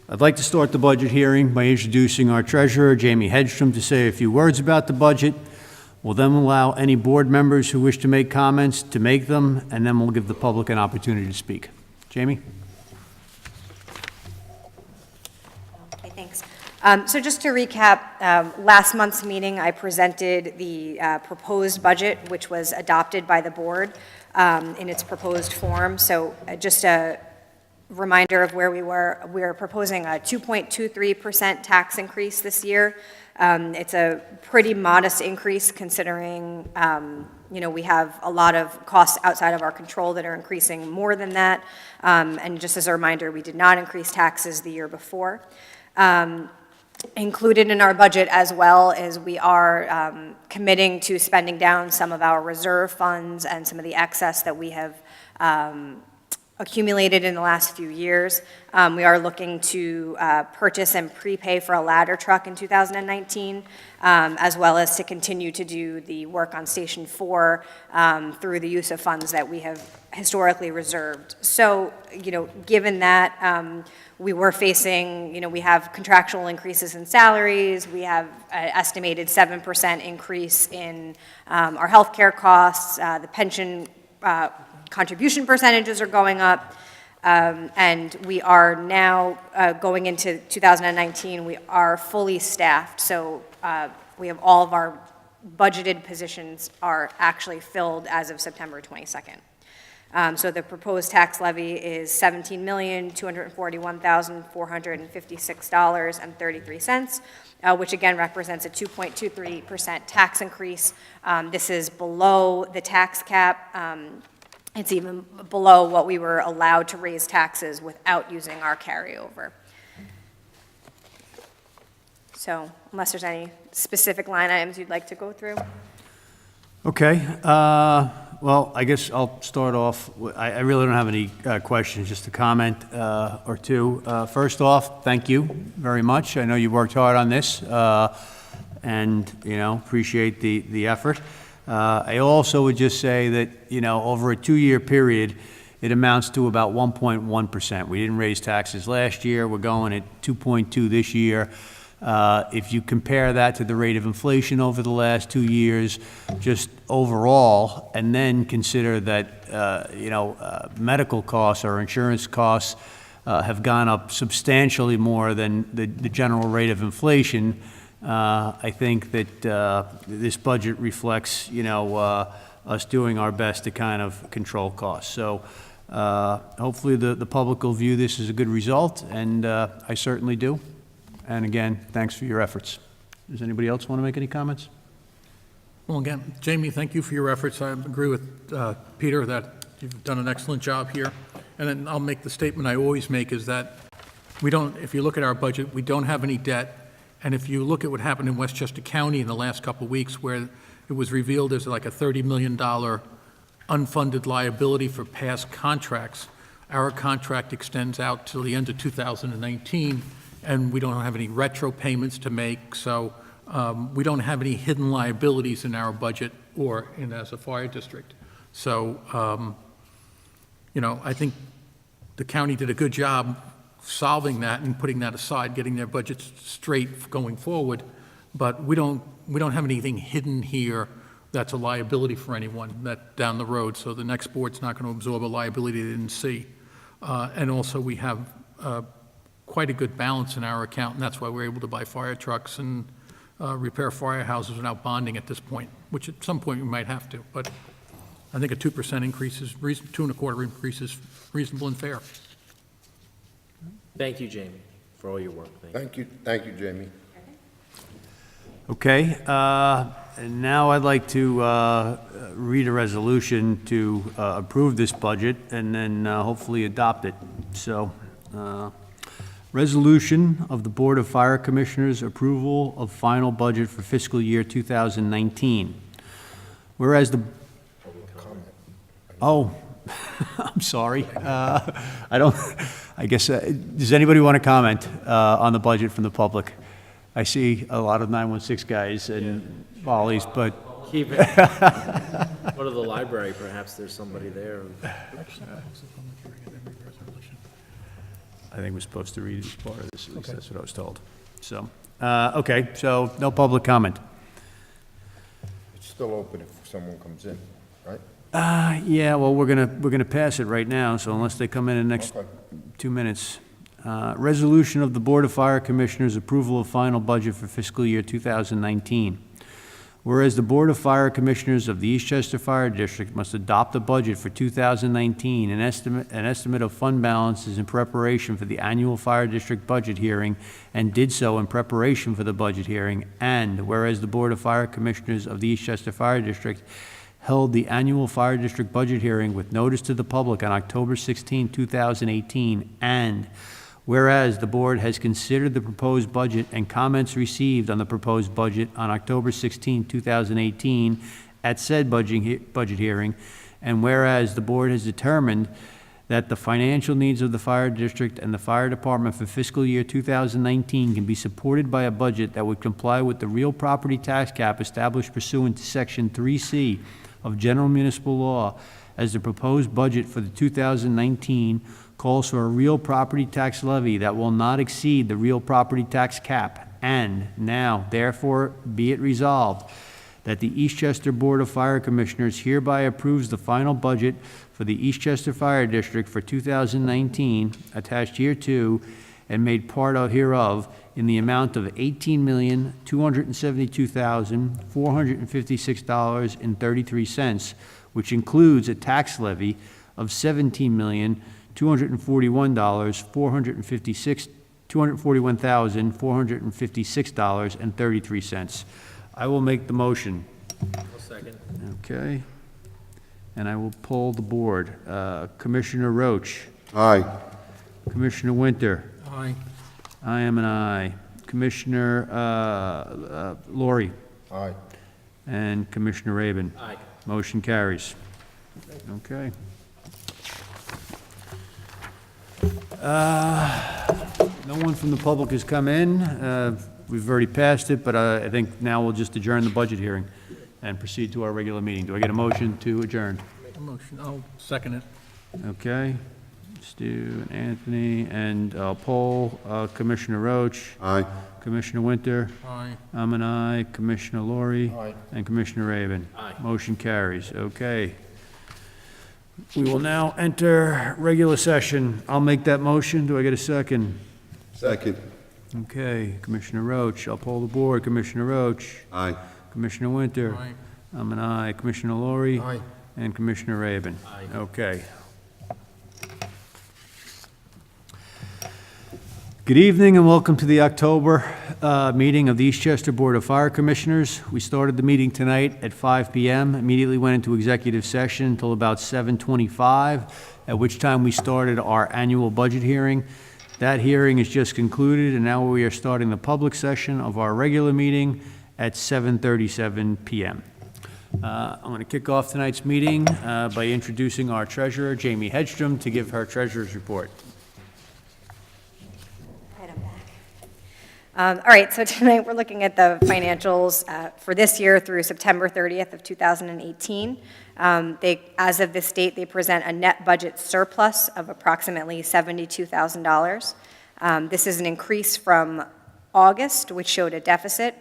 I'd like to start the budget hearing by introducing our treasurer, Jamie Hedstrom, to say a few words about the budget. We'll then allow any board members who wish to make comments to make them, and then we'll give the public an opportunity to speak. Jamie? Okay, thanks. So just to recap, last month's meeting, I presented the proposed budget, which was adopted by the board in its proposed form. So just a reminder of where we were. We are proposing a 2.23% tax increase this year. It's a pretty modest increase considering, we have a lot of costs outside of our control that are increasing more than that. And just as a reminder, we did not increase taxes the year before. Included in our budget as well is we are committing to spending down some of our reserve funds and some of the excess that we have accumulated in the last few years. We are looking to purchase and prepay for a ladder truck in 2019, as well as to continue to do the work on Station 4 through the use of funds that we have historically reserved. So, given that, we were facing, we have contractual increases in salaries, we have an estimated 7% increase in our healthcare costs, the pension contribution percentages are going up, and we are now going into 2019, we are fully staffed, so we have all of our budgeted positions are actually filled as of September 22nd. So the proposed tax levy is $17,241,456.33, which again represents a 2.23% tax increase. This is below the tax cap. It's even below what we were allowed to raise taxes without using our carryover. So unless there's any specific line items you'd like to go through. Okay. Well, I guess I'll start off. I really don't have any questions, just a comment or two. First off, thank you very much. I know you worked hard on this, and appreciate the effort. I also would just say that over a 2-year period, it amounts to about 1.1%. We didn't raise taxes last year. We're going at 2.2 this year. If you compare that to the rate of inflation over the last 2 years, just overall, and then consider that, medical costs or insurance costs have gone up substantially more than the general rate of inflation, I think that this budget reflects, us doing our best to kind of control costs. So hopefully the public will view this as a good result, and I certainly do. And again, thanks for your efforts. Does anybody else want to make any comments? Well, again, Jamie, thank you for your efforts. I agree with Peter that you've done an excellent job here. And then I'll make the statement I always make is that if you look at our budget, we don't have any debt. And if you look at what happened in Westchester County in the last couple of weeks, where it was revealed there's like a $30 million unfunded liability for past contracts, our contract extends out till the end of 2019. And we don't have any retro payments to make, so we don't have any hidden liabilities in our budget or as a fire district. So, I think the county did a good job solving that and putting that aside, getting their budgets straight going forward. But we don't have anything hidden here that's a liability for anyone that down the road. So the next board's not going to absorb a liability they didn't see. And also we have quite a good balance in our account, and that's why we're able to buy fire trucks and repair firehouses without bonding at this point, which at some point we might have to. But I think a 2% increase is 2.25% increase is reasonable and fair. Thank you, Jamie, for all your work. Thank you, Jamie. Okay. And now I'd like to read a resolution to approve this budget and then hopefully adopt it. So. Resolution of the Board of Fire Commissioners approval of final budget for fiscal year 2019. Whereas the... Oh, I'm sorry. I guess, does anybody want to comment on the budget from the public? I see a lot of 916 guys and volleys, but... Keep it. Go to the library, perhaps there's somebody there. I think we're supposed to read as part of this, at least that's what I was told. So, okay, so no public comment. It's still open if someone comes in, right? Yeah, well, we're gonna pass it right now, so unless they come in the next Okay. 2 minutes. Resolution of the Board of Fire Commissioners, approval of final budget for fiscal year 2019. Whereas the Board of Fire Commissioners of the Eastchester Fire District must adopt a budget for 2019, an estimate of fund balances in preparation for the annual Fire District budget hearing, and did so in preparation for the budget hearing, and whereas the Board of Fire Commissioners of the Eastchester Fire District held the annual Fire District budget hearing with notice to the public on October 16, 2018, and whereas the board has considered the proposed budget and comments received on the proposed budget on October 16, 2018, at said budget hearing, and whereas the board has determined that the financial needs of the fire district and the fire department for fiscal year 2019 can be supported by a budget that would comply with the real property tax cap established pursuant to Section 3C of General Municipal Law, as the proposed budget for the 2019 calls for a real property tax levy that will not exceed the real property tax cap. And now, therefore, be it resolved that the Eastchester Board of Fire Commissioners hereby approves the final budget for the Eastchester Fire District for 2019, attached hereto, and made part of hereof, in the amount of $18,272,456.33, which includes a tax levy of $241,456.33. I will make the motion. I'll second. Okay. And I will poll the board. Commissioner Roach, Aye. Commissioner Winter, Aye. I am an aye. Commissioner Laurie, Aye. and Commissioner Raven. Aye. Motion carries. Okay. No one from the public has come in. We've already passed it, but I think now we'll just adjourn the budget hearing and proceed to our regular meeting. Do I get a motion to adjourn? Make a motion, I'll second it. Okay. Stu and Anthony, and I'll poll Commissioner Roach, Aye. Commissioner Winter, Aye. I'm an aye, Commissioner Laurie, Aye. and Commissioner Raven. Aye. Motion carries. Okay. We will now enter regular session. I'll make that motion. Do I get a second? Second. Okay, Commissioner Roach, I'll poll the board. Commissioner Roach, Aye. Commissioner Winter. Aye. I'm an aye. Commissioner Laurie. Aye. And Commissioner Raven. Aye. Okay. Good evening and welcome to the October meeting of the Eastchester Board of Fire Commissioners. We started the meeting tonight at 5 p.m., immediately went into executive session until about 7:25, at which time we started our annual budget hearing. That hearing is just concluded, and now we are starting the public session of our regular meeting at 7:37 p.m. I'm going to kick off tonight's meeting by introducing our treasurer, Jamie Hedstrom, to give her treasurer's report. All right, so tonight we're looking at the financials for this year through September 30th of 2018. As of this date, they present a net budget surplus of approximately $72,000. This is an increase from August, which showed a deficit,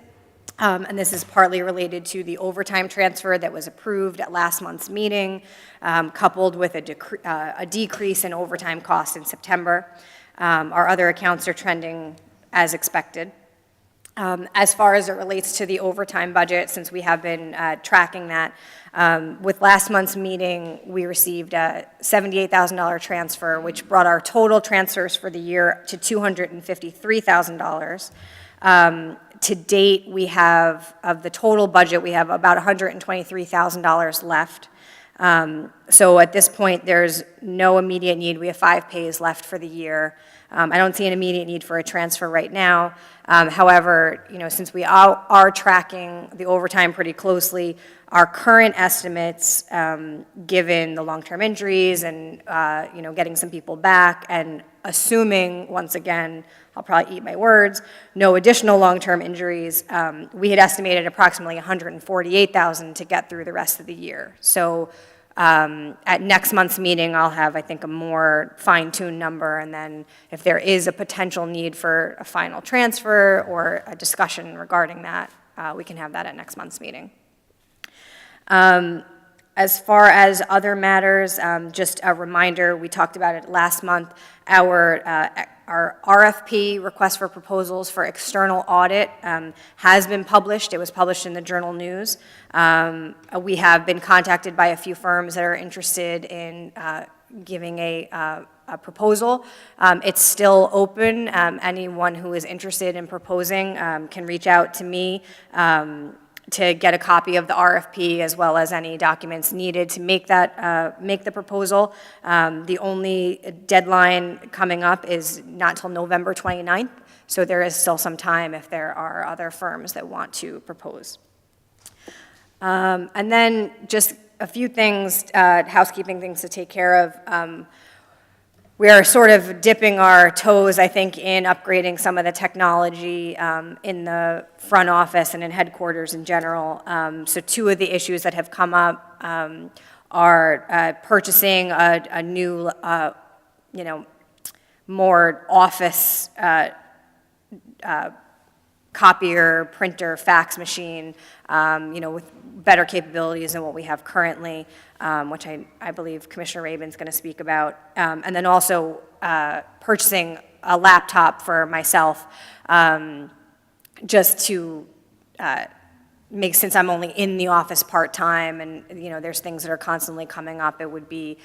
and this is partly related to the overtime transfer that was approved at last month's meeting, coupled with a decrease in overtime costs in September. Our other accounts are trending as expected. As far as it relates to the overtime budget, since we have been tracking that, with last month's meeting, we received a $78,000 transfer, which brought our total transfers for the year to $253,000. To date, we have, of the total budget, we have about $123,000 left. So at this point, there's no immediate need. We have 5 pays left for the year. I don't see an immediate need for a transfer right now. However, since we are tracking the overtime pretty closely, our current estimates, given the long-term injuries and, getting some people back, and assuming, once again, I'll probably eat my words, no additional long-term injuries, we had estimated approximately $148,000 to get through the rest of the year. So at next month's meeting, I'll have, I think, a more fine-tuned number, and then if there is a potential need for a final transfer or a discussion regarding that, we can have that at next month's meeting. As far as other matters, just a reminder, we talked about it last month, our RFP, request for proposals for external audit, has been published. It was published in the Journal News. We have been contacted by a few firms that are interested in giving a proposal. It's still open. Anyone who is interested in proposing can reach out to me to get a copy of the RFP as well as any documents needed to make the proposal. The only deadline coming up is not till November 29th, so there is still some time if there are other firms that want to propose. And then just a few things, housekeeping things to take care of. We are sort of dipping our toes, I think, in upgrading some of the technology in the front office and in headquarters in general. So two of the issues that have come up are purchasing a new, more office copier, printer, fax machine, with better capabilities than what we have currently, which I believe Commissioner Rabin's going to speak about. And then also purchasing a laptop for myself, just to since I'm only in the office part-time and, there's things that are constantly coming up, it would be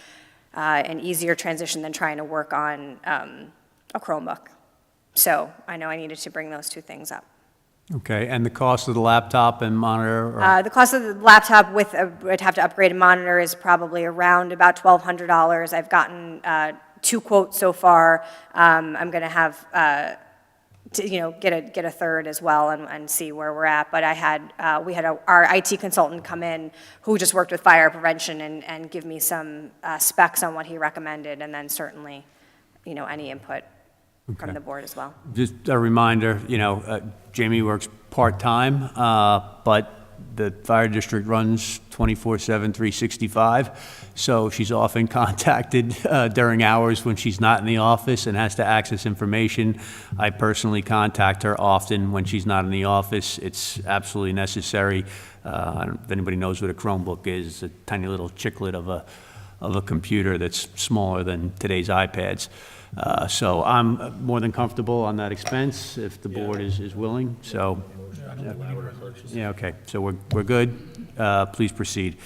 an easier transition than trying to work on a Chromebook. So I know I needed to bring those two things up. Okay, and the cost of the laptop and monitor? Or- The cost of the laptop would have to upgrade a monitor is probably around about $1,200. I've gotten 2 quotes so far. I'm going to have to, get a third as well and see where we're at. But we had our IT consultant come in who just worked with fire prevention and give me some specs on what he recommended, and then certainly, any input from the board as well. Just a reminder, Jamie works part-time, but the fire district runs 24/7, 365, so she's often contacted during hours when she's not in the office and has to access information. I personally contact her often when she's not in the office. It's absolutely necessary. I don't know if anybody knows what a Chromebook is. It's a tiny little chiclet of a computer that's smaller than today's iPads. So I'm more than comfortable on that expense if the board is willing, so. Yeah, okay, so we're good. Please proceed.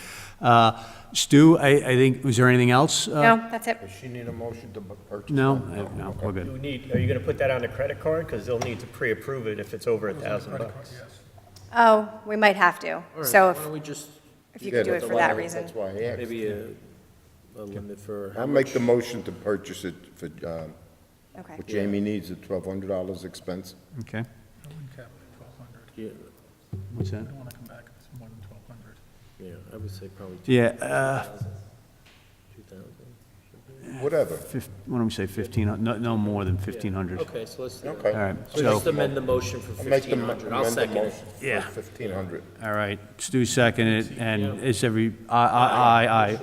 Stu, I think, was there anything else? No, that's it. Does she need a motion to purchase? No? that? No, we're good. Are you going to put that on a credit card? Because they'll need to pre-approve it if it's over $1,000. Oh, we might have to. All right, So why don't we just, if you could do it for that reason. That's why I asked. maybe a limit for how I'll much? make the motion to purchase it for, Okay. what Jamie needs, at $1,200 expense. Okay, Yeah, what's that? I don't want to come back if it's more than 1,200. yeah, I would say probably Yeah, 2,000. Whatever. what do we say, 15, no more than 1,500. Okay, so let's, Okay. All right, so just so, amend the motion for I'll make the 1,500. I'll amend the second it. motion for Yeah. 1,500. all right, Stu seconded it, and is aye.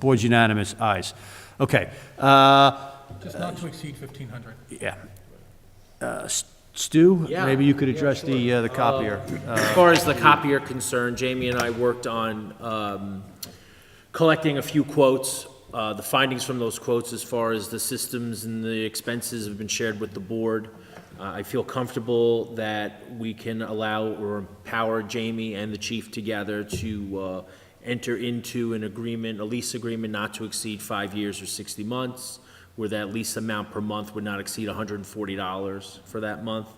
Board's unanimous, ayes. Okay, Just not to exceed 1,500. yeah. Stu, Yeah, maybe you could yeah, address the copier. As far as the copier concerned, Jamie and I worked on collecting a few quotes. The findings from those quotes as far as the systems and the expenses have been shared with the board. I feel comfortable that we can allow or empower Jamie and the chief together to enter into an agreement, a lease agreement not to exceed 5 years or 60 months, where that lease amount per month would not exceed $140 for that month.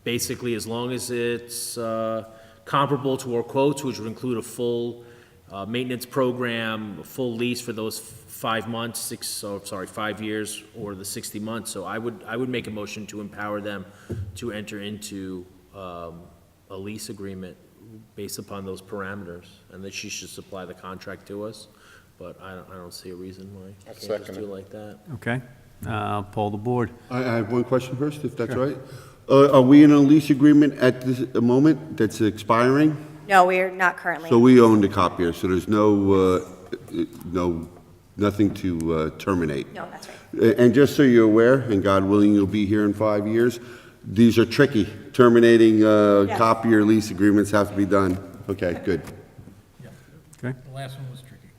Basically, as long as it's comparable to our quotes, which would include a full maintenance program, a full lease for those 5 months, 5 years, or the 60 months. So I would make a motion to empower them to enter into a lease agreement based upon those parameters, and that she should supply the contract to us. But I don't see a reason why I can't just second do it. it like that. Okay, poll the board. I have one question first, if that's right. Are we in a lease agreement at this moment that's expiring? No, we're not currently. So we own the copier, so there's nothing to terminate. No, that's right. And just so you're aware, and God willing, you'll be here in 5 years, these are tricky. Terminating copier lease agreements have to be done. Okay, good. Okay, The last one was tricky.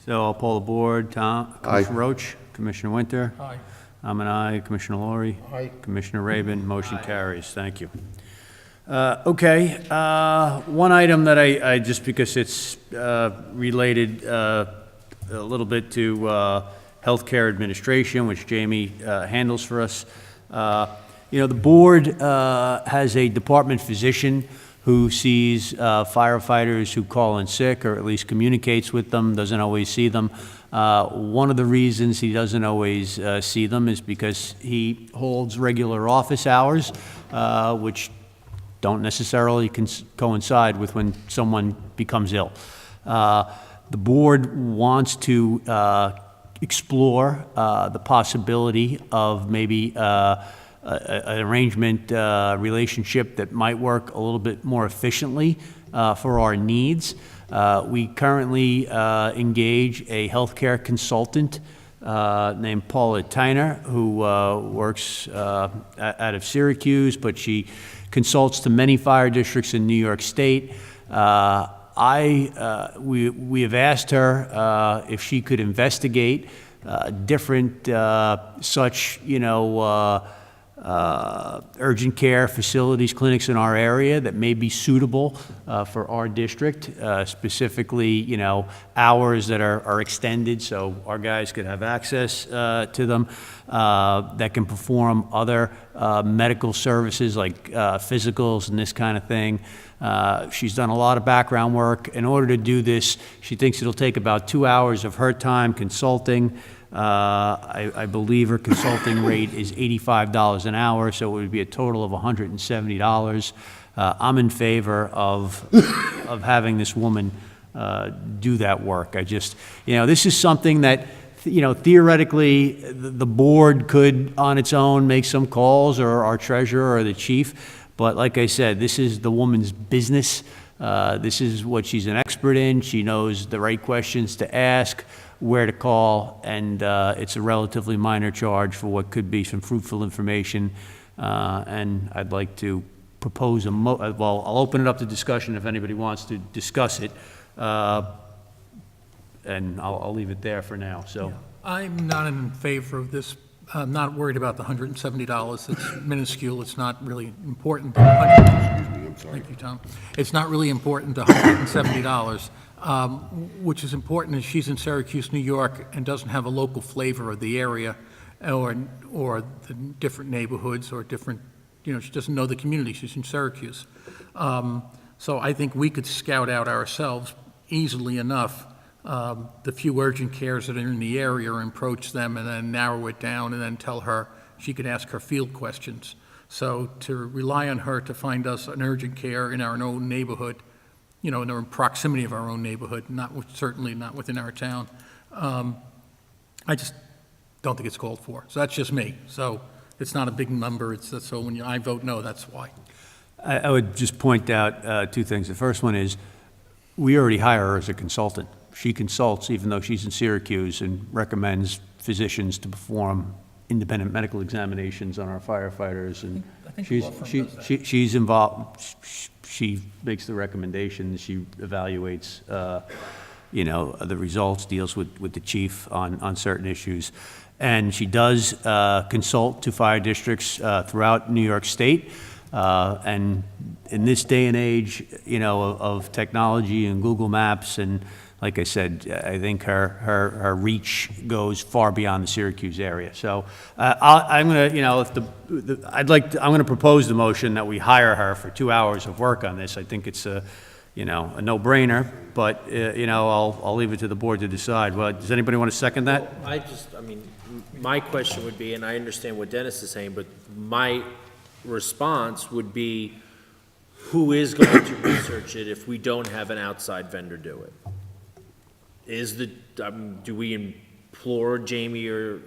so I'll poll the board. Tom? Aye. Commissioner Roach? Commissioner Winter? Aye. I'm an aye. Commissioner Laurie? Aye. Commissioner Raven? Motion carries. Thank you. Okay, one item that I just because it's related a little bit to healthcare administration, which Jamie handles for us. The board has a department physician who sees firefighters who call in sick, or at least communicates with them, doesn't always see them. One of the reasons he doesn't always see them is because he holds regular office hours, which don't necessarily coincide with when someone becomes ill. The board wants to explore the possibility of maybe an arrangement, relationship that might work a little bit more efficiently for our needs. We currently engage a healthcare consultant named Paula Tyner, who works out of Syracuse, but she consults to many fire districts in New York State. We have asked her if she could investigate different such, urgent care facilities, clinics in our area that may be suitable for our district, specifically, hours that are extended so our guys could have access to them, that can perform other medical services like physicals and this kind of thing. She's done a lot of background work. In order to do this, she thinks it'll take about 2 hours of her time consulting. I believe her consulting rate is $85 an hour, so it would be a total of $170. I'm in favor of having this woman do that work. I just, this is something that, theoretically, the board could, on its own, make some calls, or our treasurer or the chief. But like I said, this is the woman's business. This is what she's an expert in. She knows the right questions to ask, where to call, and it's a relatively minor charge for what could be some fruitful information. And I'd like to propose well, I'll open it up to discussion if anybody wants to discuss it. And I'll leave it there for now, so. I'm not in favor of this. I'm not worried about the $170. It's minuscule. It's not really important. Thank you, Tom. It's not really important, the $170. Which is important is she's in Syracuse, New York, and doesn't have a local flavor of the area or the different neighborhoods or different, she doesn't know the community. She's in Syracuse. So I think we could scout out ourselves easily enough the few urgent cares that are in the area, and approach them and then narrow it down, and then tell her she could ask her field questions. So to rely on her to find us an urgent care in our own neighborhood, in the proximity of our own neighborhood, certainly not within our town, I just don't think it's called for. So that's just me. So it's not a big number. So when I vote no, that's why. I would just point out two things. The first one is, we already hire her as a consultant. She consults, even though she's in Syracuse, and recommends physicians to perform independent medical examinations on our firefighters. And I think the law firm does that. she's involved. She makes the recommendations. She evaluates, the results, deals with the chief on certain issues. And she does consult to fire districts throughout New York State. And in this day and age, of technology and Google Maps, and like I said, I think her reach goes far beyond the Syracuse area. So I'm going to, I'm going to propose the motion that we hire her for 2 hours of work on this. I think it's a no-brainer, but I'll leave it to the board to decide. Well, does anybody want to second that? My question would be, and I understand what Dennis is saying, but my response would be, who is going to research it if we don't have an outside vendor do it? Do we implore Jamie or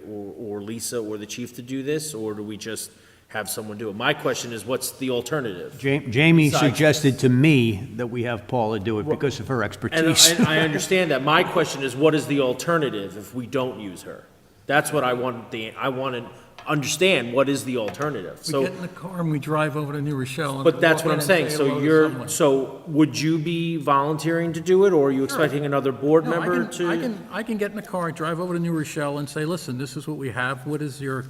Lisa or the chief to do this, or do we just have someone do it. My question is, what's the alternative? Jamie Besides- suggested to me that we have Paula do it because of her And expertise. I understand that. My question is, what is the alternative if we don't use her? That's what I want to understand, what is the alternative? We So, get in the car and we drive over to New Rochelle. and but that's walk what in I'm saying. and say So hello to someone. would you be volunteering to do it, or are you expecting another board No, member to? I can get in the car, drive over to New Rochelle and say, listen, this is what we have, what is your,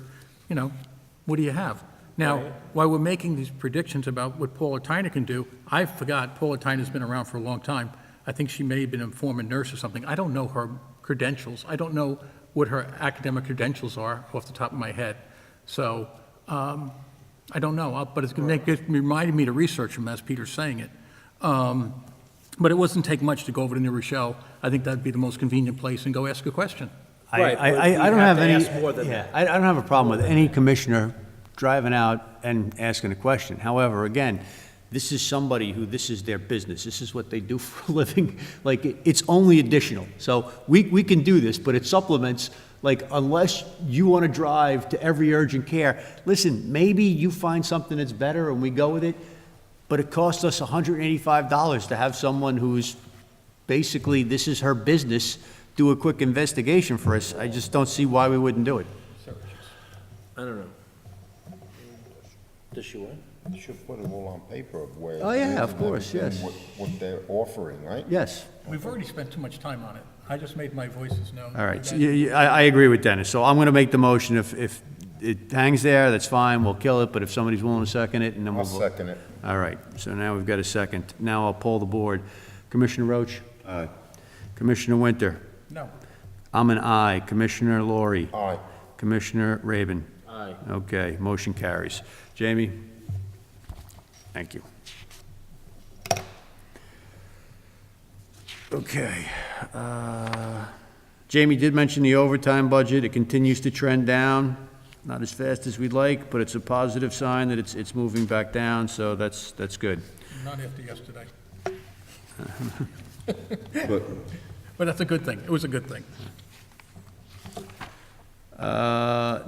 what do you have? Now, while we're making these predictions about what Paula Tyner can do, I forgot Paula Tyner's been around for a long time. I think she may have been a former nurse or something. I don't know her credentials. I don't know what her academic credentials are off the top of my head. So, I don't know, but it's going to reminded me to research them as Peter's saying it. But it wouldn't take much to go over to New Rochelle. I think that'd be the most convenient place and go ask a question. Right, but I we don't have have to any, ask more than yeah, that. I don't have a problem with any commissioner driving out and asking a question. However, again, this is somebody who, this is their business. This is what they do for a living. Like, it's only additional. So we can do this, but it supplements, like, unless you want to drive to every urgent care, listen, maybe you find something that's better and we go with it, but it costs us $185 to have someone who's basically, this is her business, do a quick investigation for us. I just don't see why we wouldn't do it. I don't know. Does she what? You should put it all on paper of where. Oh, yeah, it is of and course, everything, yes. What they're offering, right? Yes. We've already spent too much time on it. I just made my voices known. All right, so I agree with Dennis. So I'm going to make the motion. If it hangs there, that's fine, we'll kill it, but if somebody's willing to second it, and then I'll we'll vote. second it. All right, so now we've got a second. Now I'll poll the board. Commissioner Roach? Aye. Commissioner Winter? No. I'm an aye. Commissioner Laurie? Aye. Commissioner Raven? Aye. Okay, motion carries. Jamie? Thank you. Okay. Jamie did mention the overtime budget. It continues to trend down, not as fast as we'd like, but it's a positive sign that it's moving back down, so that's good. Not after yesterday. But But that's a good thing. It was a good thing.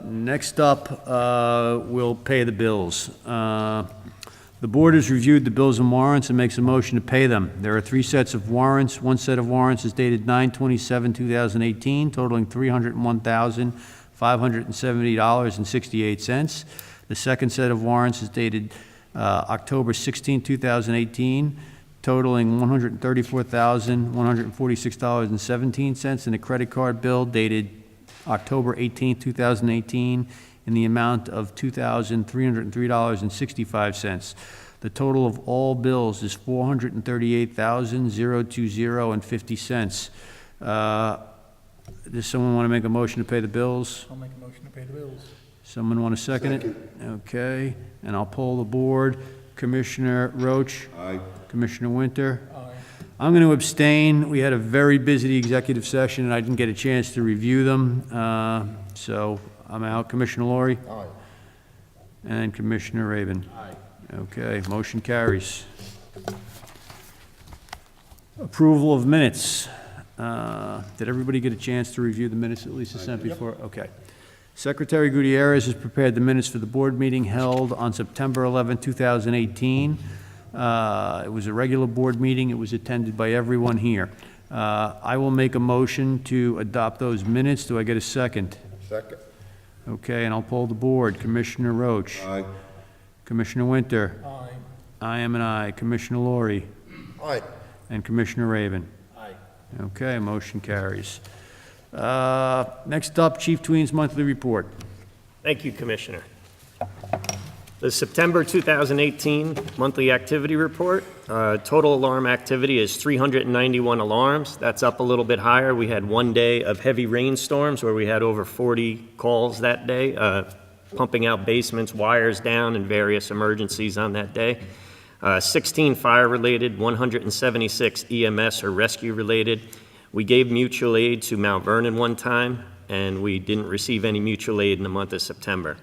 Next up, we'll pay the bills. The board has reviewed the bills and warrants and makes a motion to pay them. There are 3 sets of warrants. One set of warrants is dated 9/27/2018, totaling $301,570.68. The second set of warrants is dated October 16, 2018, totaling $134,146.17, and a credit card bill dated October 18, 2018, in the amount of $2,303.65. The total of all bills is $438,020.50. Does someone want to make a motion to pay the bills? I'll make a motion to pay the bills. Someone want to second it? Okay, and I'll poll the board. Commissioner Roach? Aye. Commissioner Winter? Aye. I'm going to abstain. We had a very busy executive session, and I didn't get a chance to review them, so I'm out. Commissioner Laurie? Aye. And Commissioner Raven? Aye. Okay, motion carries. Approval of minutes. Did everybody get a chance to review the minutes that Lisa sent before? Okay. Secretary Gutierrez has prepared the minutes for the board meeting held on September 11, 2018. It was a regular board meeting. It was attended by everyone here. I will make a motion to adopt those minutes. Do I get a second? Second. Okay, and I'll poll the board. Commissioner Roach? Aye. Commissioner Winter? Aye. I am an aye. Commissioner Laurie? Aye. And Commissioner Raven? Aye. Okay, motion carries. Next up, Chief Tween's monthly report. Thank you, Commissioner. The September 2018 monthly activity report, total alarm activity is 391 alarms. That's up a little bit higher. We had one day of heavy rainstorms where we had over 40 calls that day, pumping out basements, wires down, and various emergencies on that day. 16 fire-related, 176 EMS or rescue-related. We gave mutual aid to Mount Vernon one time, and we didn't receive any mutual aid in the month of September.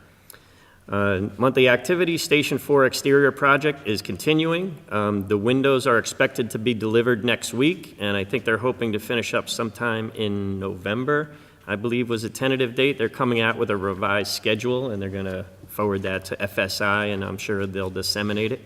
Monthly activity, Station 4 exterior project is continuing. The windows are expected to be delivered next week, and I think they're hoping to finish up sometime in November, I believe was a tentative date. They're coming out with a revised schedule, and they're going to forward that to FSI, and I'm sure they'll disseminate it.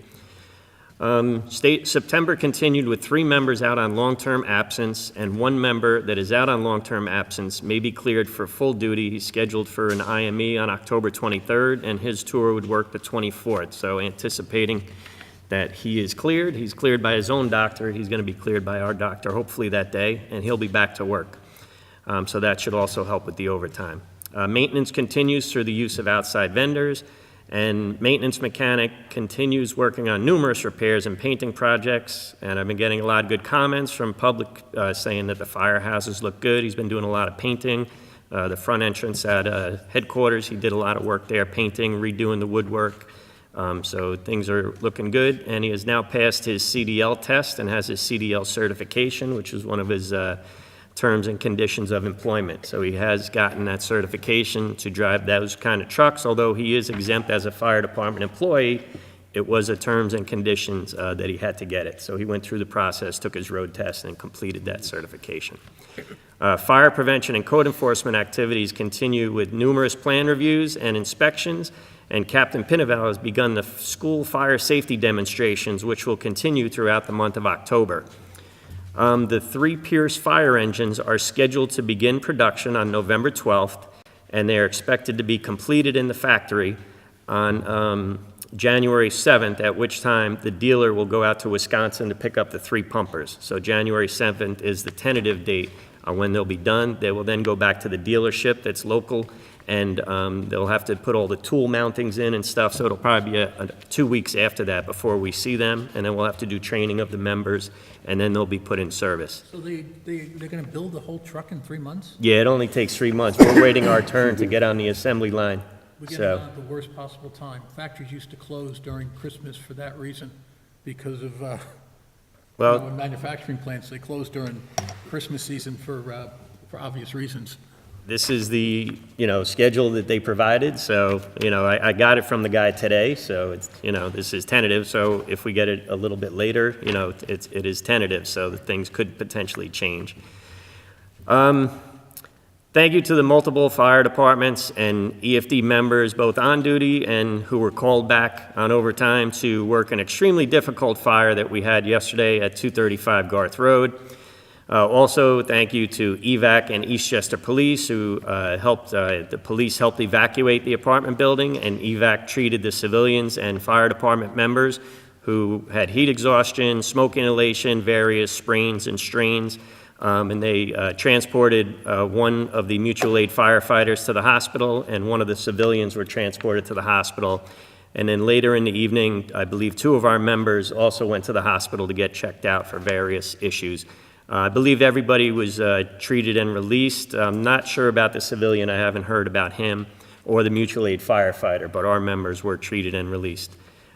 September continued with 3 members out on long-term absence, and 1 member that is out on long-term absence may be cleared for full duty. He's scheduled for an IME on October 23rd, and his tour would work the 24th. So anticipating that he is cleared. He's cleared by his own doctor. He's going to be cleared by our doctor hopefully that day, and he'll be back to work. So that should also help with the overtime. Maintenance continues through the use of outside vendors, and maintenance mechanic continues working on numerous repairs and painting projects, and I've been getting a lot of good comments from public saying that the firehouses look good. He's been doing a lot of painting. The front entrance at headquarters, he did a lot of work there, painting, redoing the woodwork. So things are looking good, and he has now passed his CDL test and has his CDL certification, which is one of his terms and conditions of employment. So he has gotten that certification to drive those kind of trucks. Although he is exempt as a fire department employee, it was a terms and conditions that he had to get it. So he went through the process, took his road test, and completed that certification. Fire prevention and code enforcement activities continue with numerous plan reviews and inspections, and Captain Pinavel has begun the school fire safety demonstrations, which will continue throughout the month of October. The 3 Pierce fire engines are scheduled to begin production on November 12th, and they are expected to be completed in the factory on January 7th, at which time the dealer will go out to Wisconsin to pick up the 3 pumpers. So January 7th is the tentative date on when they'll be done. They will then go back to the dealership that's local, and they'll have to put all the tool mountings in and stuff, so it'll probably be 2 weeks after that before we see them, and then we'll have to do training of the members, and then they'll be put in service. So they're going to build the whole truck in 3 months? Yeah, it only takes 3 months. We're waiting our turn to get on the assembly line. We get it So, on at the worst possible time. Factories used to close during Christmas for that reason, because of, well, in manufacturing plants, they close during Christmas season for obvious reasons. this is the, schedule that they provided, so, I got it from the guy today, so it's, this is tentative, so if we get it a little bit later, it is tentative, so the things could potentially change. Thank you to the multiple fire departments and EFD members, both on duty and who were called back on overtime to work an extremely difficult fire that we had yesterday at 235 Garth Road. Also, thank you to EVAC and Eastchester Police who the police helped evacuate the apartment building, and EVAC treated the civilians and fire department members who had heat exhaustion, smoke inhalation, various sprains and strains. And they transported one of the mutual aid firefighters to the hospital, and one of the civilians were transported to the hospital. And then later in the evening, I believe 2 of our members also went to the hospital to get checked out for various issues. I believe everybody was treated and released. I'm not sure about the civilian. I haven't heard about him or the mutual aid firefighter, but our members were treated and released.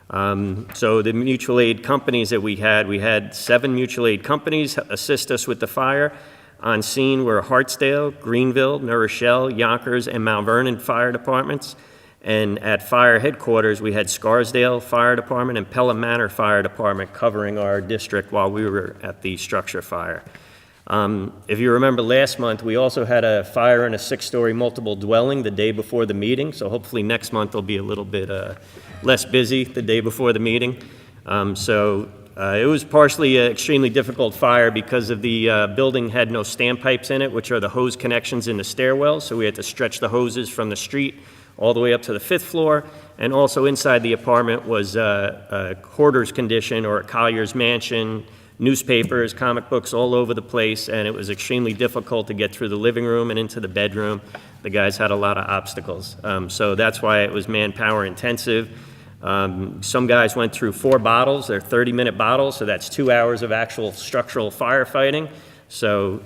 So the mutual aid companies that we had 7 mutual aid companies assist us with the fire. On scene were Hartsdale, Greenville, New Rochelle, Yonkers, and Mount Vernon fire departments. And at fire headquarters, we had Scarsdale Fire Department and Pelham Manor Fire Department covering our district while we were at the structure fire. If you remember last month, we also had a fire in a 6-story multiple dwelling the day before the meeting, so hopefully next month will be a little bit less busy the day before the meeting. It was partially an extremely difficult fire because of the building had no standpipes in it, which are the hose connections in the stairwell, so we had to stretch the hoses from the street all the way up to the 5th floor, and also inside the apartment was a hoarder's condition or a collier's mansion, newspapers, comic books all over the place, and it was extremely difficult to get through the living room and into the bedroom. The guys had a lot of obstacles, so that's why it was manpower intensive. Some guys went through 4 bottles, they're 30-minute bottles, so that's 2 hours of actual structural firefighting. So,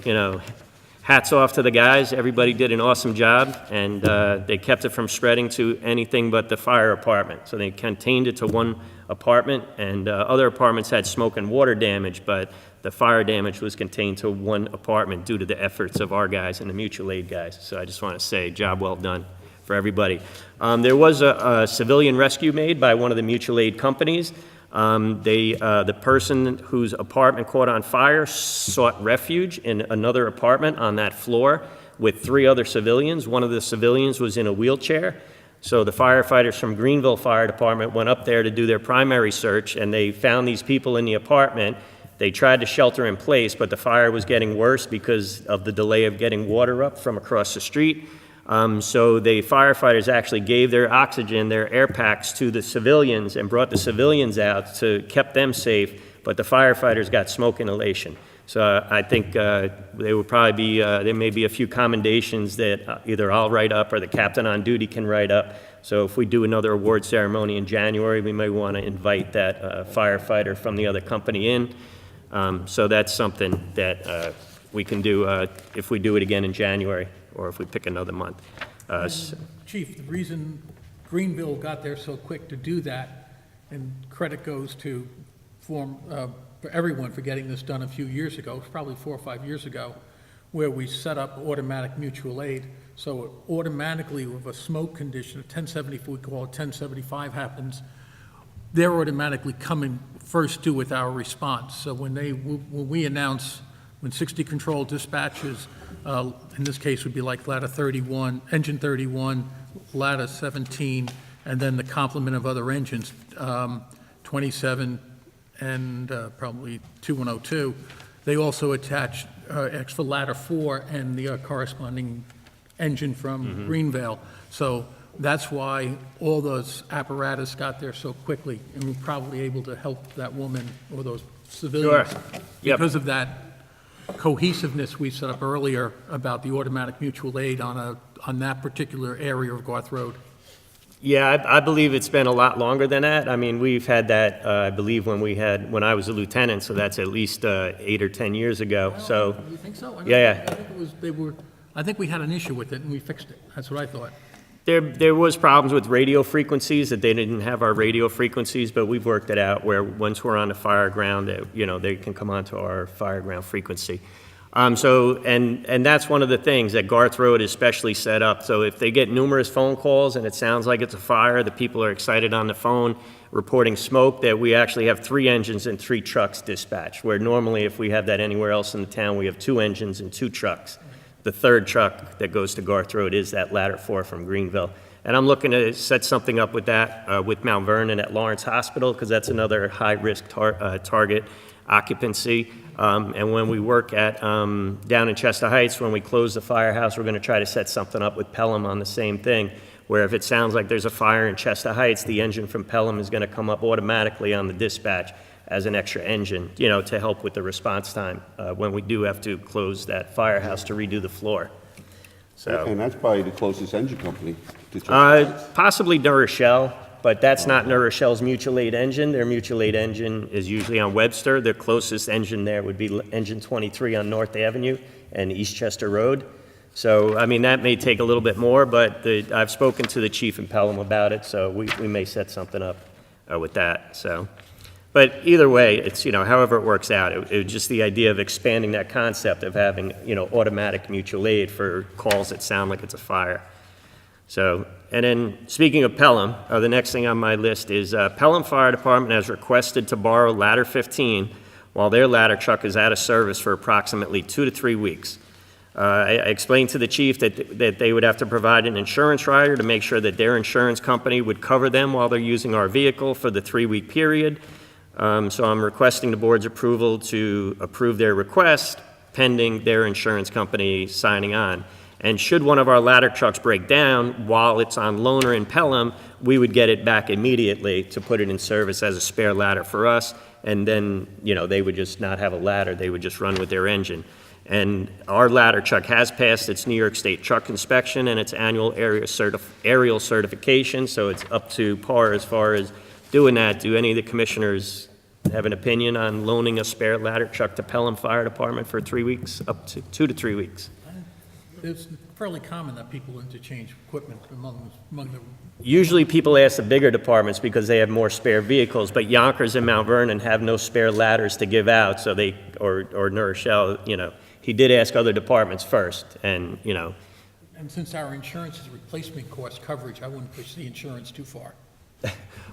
hats off to the guys. Everybody did an awesome job, and they kept it from spreading to anything but the fire apartment. So they contained it to one apartment, and other apartments had smoke and water damage, but the fire damage was contained to one apartment due to the efforts of our guys and the mutual aid guys. So I just want to say, job well done for everybody. There was a civilian rescue made by one of the mutual aid companies. The person whose apartment caught on fire sought refuge in another apartment on that floor with 3 other civilians. One of the civilians was in a wheelchair. So the firefighters from Greenville Fire Department went up there to do their primary search, and they found these people in the apartment. They tried to shelter in place, but the fire was getting worse because of the delay of getting water up from across the street. So the firefighters actually gave their oxygen, their air packs to the civilians and brought the civilians out to keep them safe, but the firefighters got smoke inhalation. So I think there would probably be, there may be a few commendations that either I'll write up or the captain on duty can write up. So if we do another award ceremony in January, we may want to invite that firefighter from the other company in. So that's something that we can do if we do it again in January, or if we pick another month. Chief, the reason Greenville got there so quick to do that, and credit goes to for everyone for getting this done a few years ago, probably 4 or 5 years ago, where we set up automatic mutual aid. So automatically, with a smoke condition, a 1070, we call it 1075 happens, they're automatically coming first due with our response. So when we announce, when 60 control dispatches, in this case would be like ladder 31, engine 31, ladder 17, and then the complement of other engines, 27 and probably 2102. They also attach extra ladder 4 and the corresponding engine from Greenville. So that's why all those apparatus got there so quickly, and we're probably able to help that woman or those civilians. Sure. Yep. Because of that cohesiveness we set up earlier about the automatic mutual aid on that particular area of Garth Road. Yeah, I believe it's been a lot longer than that. I mean, we've had that, I believe, when I was a lieutenant, so that's at least 8 or 10 years ago, so. You think so? Yeah. I think I think we had an issue with it and we fixed it. That's what I thought. There was problems with radio frequencies, that they didn't have our radio frequencies, but we've worked it out where once we're on the fire ground, they can come onto our fire ground frequency. And that's one of the things that Garth Road is specially set up. So if they get numerous phone calls and it sounds like it's a fire, the people are excited on the phone reporting smoke, that we actually have 3 engines and 3 trucks dispatched, where normally if we have that anywhere else in the town, we have 2 engines and 2 trucks. The 3rd truck that goes to Garth Road is that ladder 4 from Greenville. And I'm looking to set something up with that, with Mount Vernon at Lawrence Hospital, because that's another high-risk target occupancy. And when we work at down in Chester Heights, when we close the firehouse, we're going to try to set something up with Pelham on the same thing, where if it sounds like there's a fire in Chester Heights, the engine from Pelham is going to come up automatically on the dispatch as an extra engine, to help with the response time when we do have to close that firehouse to redo the floor. So, And that's probably the closest engine company to Chester Heights. possibly New Rochelle, but that's not New Rochelle's mutual aid engine. Their mutual aid engine is usually on Webster. Their closest engine there would be engine 23 on North Avenue and Eastchester Road. So, I mean, that may take a little bit more, but I've spoken to the chief in Pelham about it, so we may set something up with that, so. But either way, it's, however it works out, it was just the idea of expanding that concept of having, automatic mutual aid for calls that sound like it's a fire. So, and then speaking of Pelham, the next thing on my list is Pelham Fire Department has requested to borrow ladder 15 while their ladder truck is out of service for approximately 2 to 3 weeks. I explained to the chief that they would have to provide an insurance rider to make sure that their insurance company would cover them while they're using our vehicle for the 3-week period. So I'm requesting the board's approval to approve their request pending their insurance company signing on. And should one of our ladder trucks break down while it's on loaner in Pelham, we would get it back immediately to put it in service as a spare ladder for us. And then, they would just not have a ladder. They would just run with their engine. And our ladder truck has passed its New York State truck inspection and its annual aerial certification. So it's up to par as far as doing that. Do any of the commissioners have an opinion on loaning a spare ladder truck to Pelham Fire Department for 3 weeks, up to 2 to 3 weeks? It's fairly common that people interchange equipment among the. Usually people ask the bigger departments because they have more spare vehicles, but Yonkers and Mount Vernon have no spare ladders to give out, so or New Rochelle, he did ask other departments first, and, And since our insurance is replacement cost coverage, I wouldn't push the insurance too far.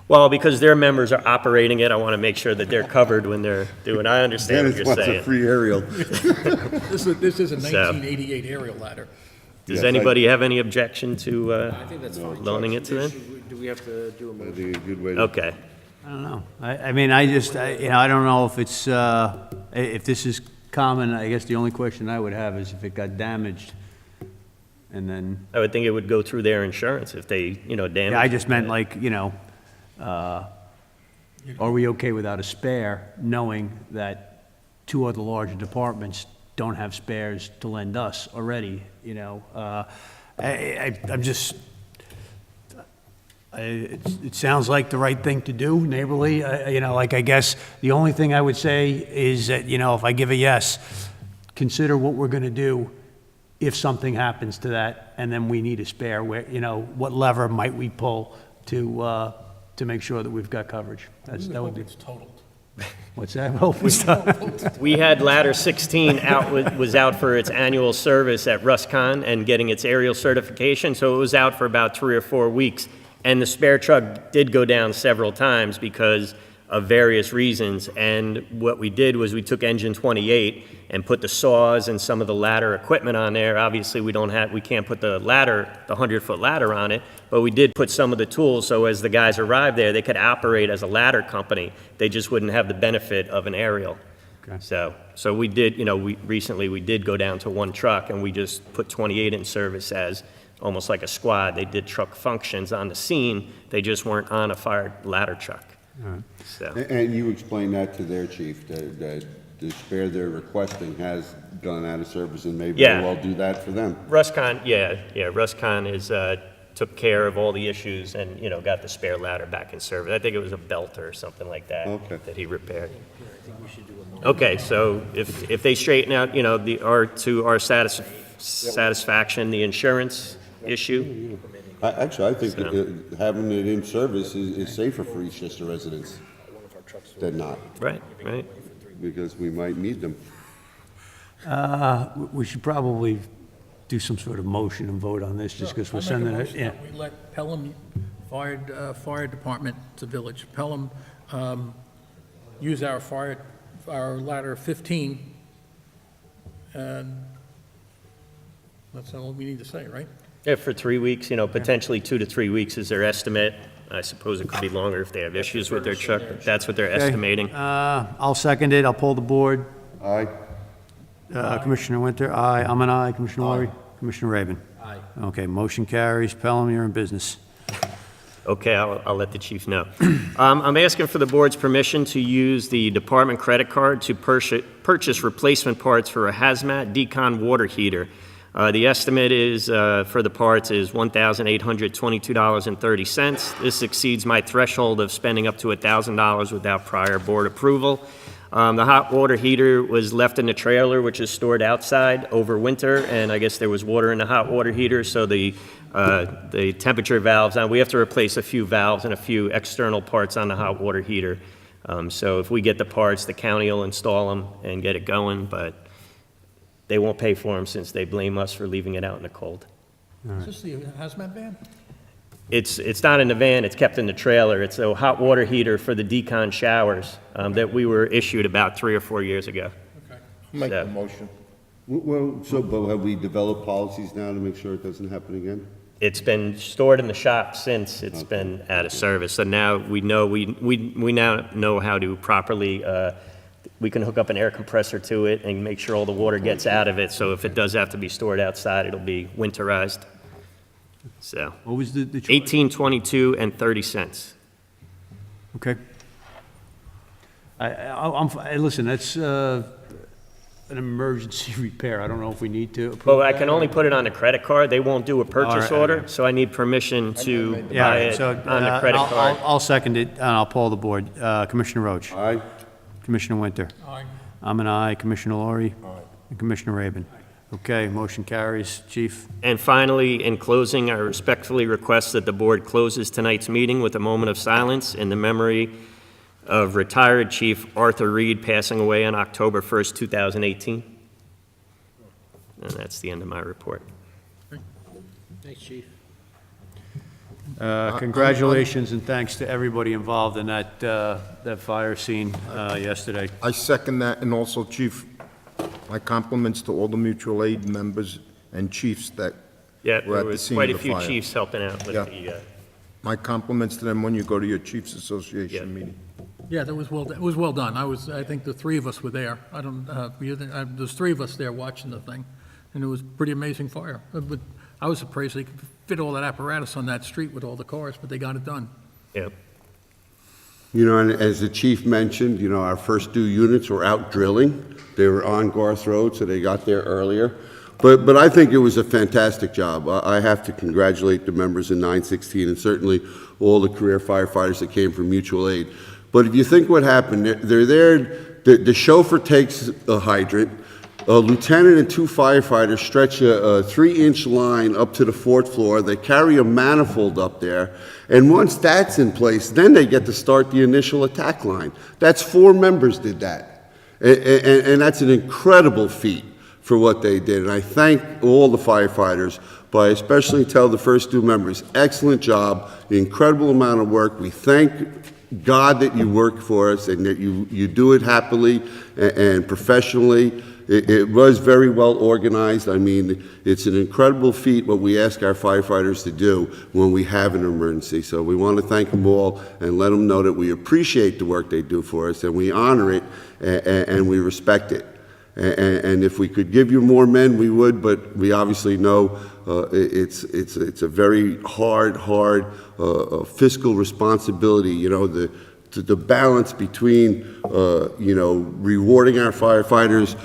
Well, because their members are operating it, I want to make sure that they're covered when they're doing, I understand what Dennis you're wants a saying. free aerial. This is a So- 1988 aerial ladder. Does Yes, I- anybody have any objection to I think that's fine. loaning it to them? Do we have to do a I motion? think a good way to. Okay. I don't know. I mean, I just, I don't know if it's, if this is common. I guess the only question I would have is if it got damaged, and then, I would think it would go through their insurance if they, damage. yeah, I just meant like, are we okay without a spare, knowing that two other larger departments don't have spares to lend us already, I'm just, it sounds like the right thing to do, neighborly, I guess the only thing I would say is that, if I give a yes, consider what we're gonna do if something happens to that, and then we need a spare, where, what lever might we pull to make sure that we've got coverage? That would be, It's totaled. what's that? Hope it's not. We had Ladder 16 was out for its annual service at Ruscon and getting its aerial certification, so it was out for about 3 or 4 weeks. And the spare truck did go down several times because of various reasons. And what we did was we took engine 28 and put the saws and some of the ladder equipment on there. Obviously, we can't put the ladder, the 100-foot ladder on it, but we did put some of the tools so as the guys arrived there, they could operate as a ladder company. They just wouldn't have the benefit of an aerial. Okay. So we did, recently we did go down to one truck and we just put 28 in service as almost like a squad. They did truck functions on the scene. They just weren't on a fire ladder truck. So, And you explained that to their chief, that the spare they're requesting has gone out of service, and maybe Yeah. we'll do that for them. Ruscon, Ruscon took care of all the issues and, got the spare ladder back in service. I think it was a belt or something like that Okay. that he repaired. Okay, so if they straighten out, to our satisfaction, the insurance issue, Actually, I think that having it in service is safer for Eastchester residents than not, right, because we might need them. We should probably do some sort of motion and vote on this, just because we're I make a sending it, motion yeah. that we let Pelham Fire Department, the village, Pelham, use our ladder 15, and that's all we need to say, right? Yeah, for 3 weeks, potentially 2 to 3 weeks is their estimate. I suppose it could be longer if they have issues with their truck, but that's what they're Okay. estimating. I'll second it, I'll pull the board. Aye? Commissioner Winter, aye. I'm an aye. Commissioner Lowry? Commissioner Raven? Aye. Okay, motion carries. Pelham, you're in business. Okay, I'll let the chief know. I'm asking for the board's permission to use the department credit card to purchase replacement parts for a hazmat decon water heater. The estimate is, for the parts is $1,822.30. This exceeds my threshold of spending up to $1,000 without prior board approval. The hot water heater was left in the trailer, which is stored outside over winter, and I guess there was water in the hot water heater, so the temperature valves, we have to replace a few valves and a few external parts on the hot water heater. So if we get the parts, the county will install them and get it going, but they won't pay for them since they blame us for leaving it out in the cold. Is this the hazmat van? It's not in the van, it's kept in the trailer. It's a hot water heater for the decon showers that we were issued about 3 or 4 years ago. Okay. Make So- the motion. Well, but have we developed policies now to make sure it doesn't happen again? It's been stored in the shop since it's been out of service. So now we know, we now know how to properly, we can hook up an air compressor to it and make sure all the water gets out of it. So if it does have to be stored outside, it'll be winterized. So, What was the choice? 18.22 and 30 cents. Okay. Listen, that's an emergency repair. I don't know if we need to approve Well, I that, can or- only put it on a credit card. They won't do a purchase All right, order, okay. so I need permission to Yeah, buy it so, on the credit card. I'll second it, and I'll poll the board. Commissioner Roach? Aye? Commissioner Winter? Aye. I'm an aye. Commissioner Lowry? And Commissioner Raven? Okay, motion carries. Chief? And finally, in closing, I respectfully request that the board closes tonight's meeting with a moment of silence in the memory of retired Chief Arthur Reed passing away on October 1st, 2018. And that's the end of my report. Thanks, Chief. Congratulations and thanks to everybody involved in that fire scene yesterday. I second that, and also, Chief, my compliments to all the mutual aid members and chiefs that Yeah, were there at the was scene quite a of the few fire. chiefs helping out with Yeah. the, My compliments to them when you go to your Chiefs Yeah. Association meeting. Yeah, that was it was well done. I think the three of us were there. I don't, there's three of us there watching the thing, and it was pretty amazing fire. But I was surprised they could fit all that apparatus on that street with all the cars, but they got it done. yeah. You know, and as the chief mentioned, you know, our first 2 units were out drilling. They were on Garth Road, so they got there earlier. But I think it was a fantastic job. I have to congratulate the members in 916 and certainly all the career firefighters that came from mutual aid. But if you think what happened, they're there, the chauffeur takes a hydrant, a lieutenant and 2 firefighters stretch a 3-inch line up to the 4th floor. They carry a manifold up there. And once that's in place, then they get to start the initial attack line. That's 4 members did that. And that's an incredible feat for what they did. And I thank all the firefighters, but I especially tell the first 2 members, excellent job, incredible amount of work. We thank God that you work for us and that you do it happily and professionally. It was very well organized. I mean, it's an incredible feat what we ask our firefighters to do when we have an emergency. So we want to thank them all and let them know that we appreciate the work they do for us and we honor it and we respect it. And if we could give you more men, we would, but we obviously know it's a very hard fiscal responsibility, you know, the balance between, you know, rewarding our firefighters,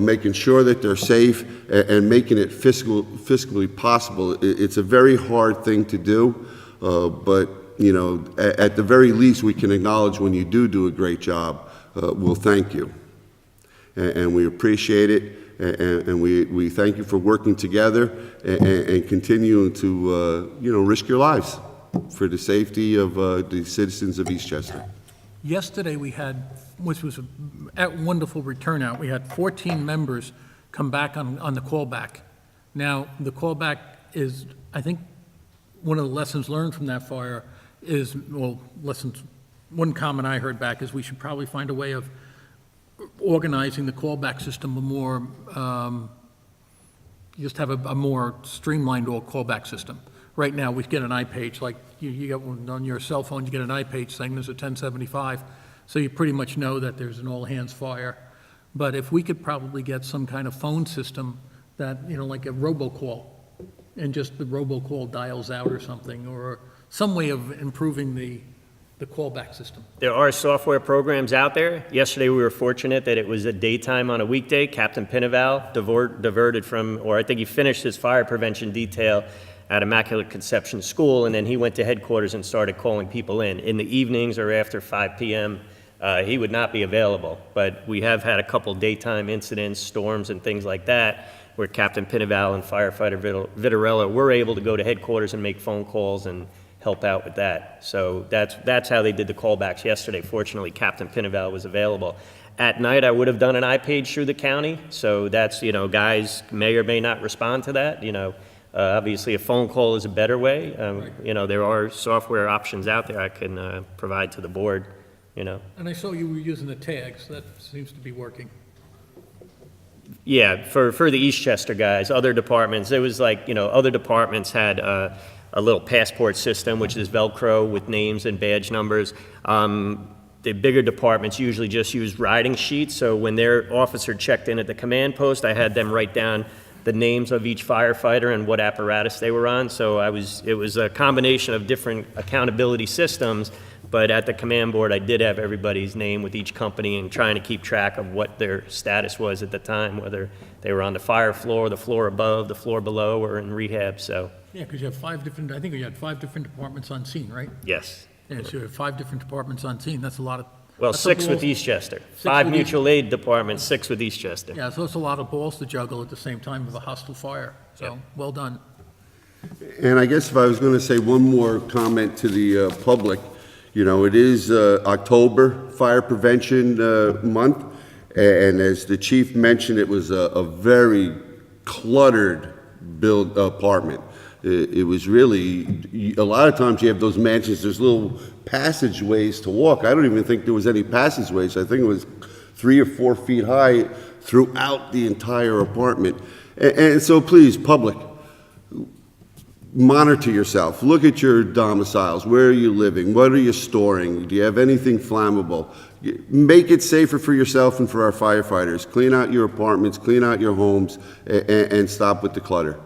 making sure that they're safe, and making it fiscally possible. It's a very hard thing to do, but, you know, at the very least, we can acknowledge when you do a great job. We'll thank you. And we appreciate it, and we thank you for working together and continuing to, you know, risk your lives for the safety of the citizens of Eastchester. Yesterday, we had, which was a wonderful turnout, we had 14 members come back on the callback. Now, the callback is, I think, one of the lessons learned from that fire is, well, one comment I heard back is we should probably find a way of organizing the callback system a more, just have a more streamlined callback system. Right now, we get an iPage, like you get one on your cell phone, you get an iPage saying there's a 1075, so you pretty much know that there's an all-hands fire. But if we could probably get some kind of phone system that, you know, like a robocall, and just the robocall dials out or something, or some way of improving the callback system. There are software programs out there. Yesterday, we were fortunate that it was a daytime on a weekday. Captain Pinaval diverted from, or I think he finished his fire prevention detail at Immaculate Conception School, and then he went to headquarters and started calling people in. In the evenings or after 5 p.m., he would not be available. But we have had a couple daytime incidents, storms and things like that, where Captain Pinaval and firefighter Vitarella were able to go to headquarters and make phone calls and help out with that. So that's how they did the callbacks yesterday. Fortunately, Captain Pinaval was available. At night, I would have done an iPage through the county. So that's, you know, guys may or may not respond to that. You know, obviously a phone call is a better way. You know, there are software options out there I can provide to the board, you know. And I saw you were using the tags. That seems to be working. Yeah, for the Eastchester guys, other departments, it was like, you know, other departments had a little passport system, which is Velcro with names and badge numbers. The bigger departments usually just use riding sheets, so when their officer checked in at the command post, I had them write down the names of each firefighter and what apparatus they were on. So it was a combination of different accountability systems, but at the command board, I did have everybody's name with each company and trying to keep track of what their status was at the time, whether they were on the fire floor, the floor above, the floor below, or in rehab, so, Yeah, because you have 5 different, I think you had 5 different departments on scene, right? yes. Yeah, so you have 5 different departments on scene. That's a lot of. Well, that's a 6 with balls- Eastchester. 5 with mutual aid departments, 6 with Eastchester. Yeah, so it's a lot of balls to juggle at the same time with a hostile fire. So, Yep. well done. And I guess if I was going to say one more comment to the public, you know, it is October Fire Prevention Month, and as the chief mentioned, it was a very cluttered built apartment. It was really, a lot of times you have those mansions, there's little passageways to walk. I don't even think there was any passageways. I think it was 3 or 4 feet high throughout the entire apartment. And so please, public, monitor yourself. Look at your domiciles. Where are you living? What are you storing? Do you have anything flammable? Make it safer for yourself and for our firefighters. Clean out your apartments, clean out your homes, and stop with the clutter.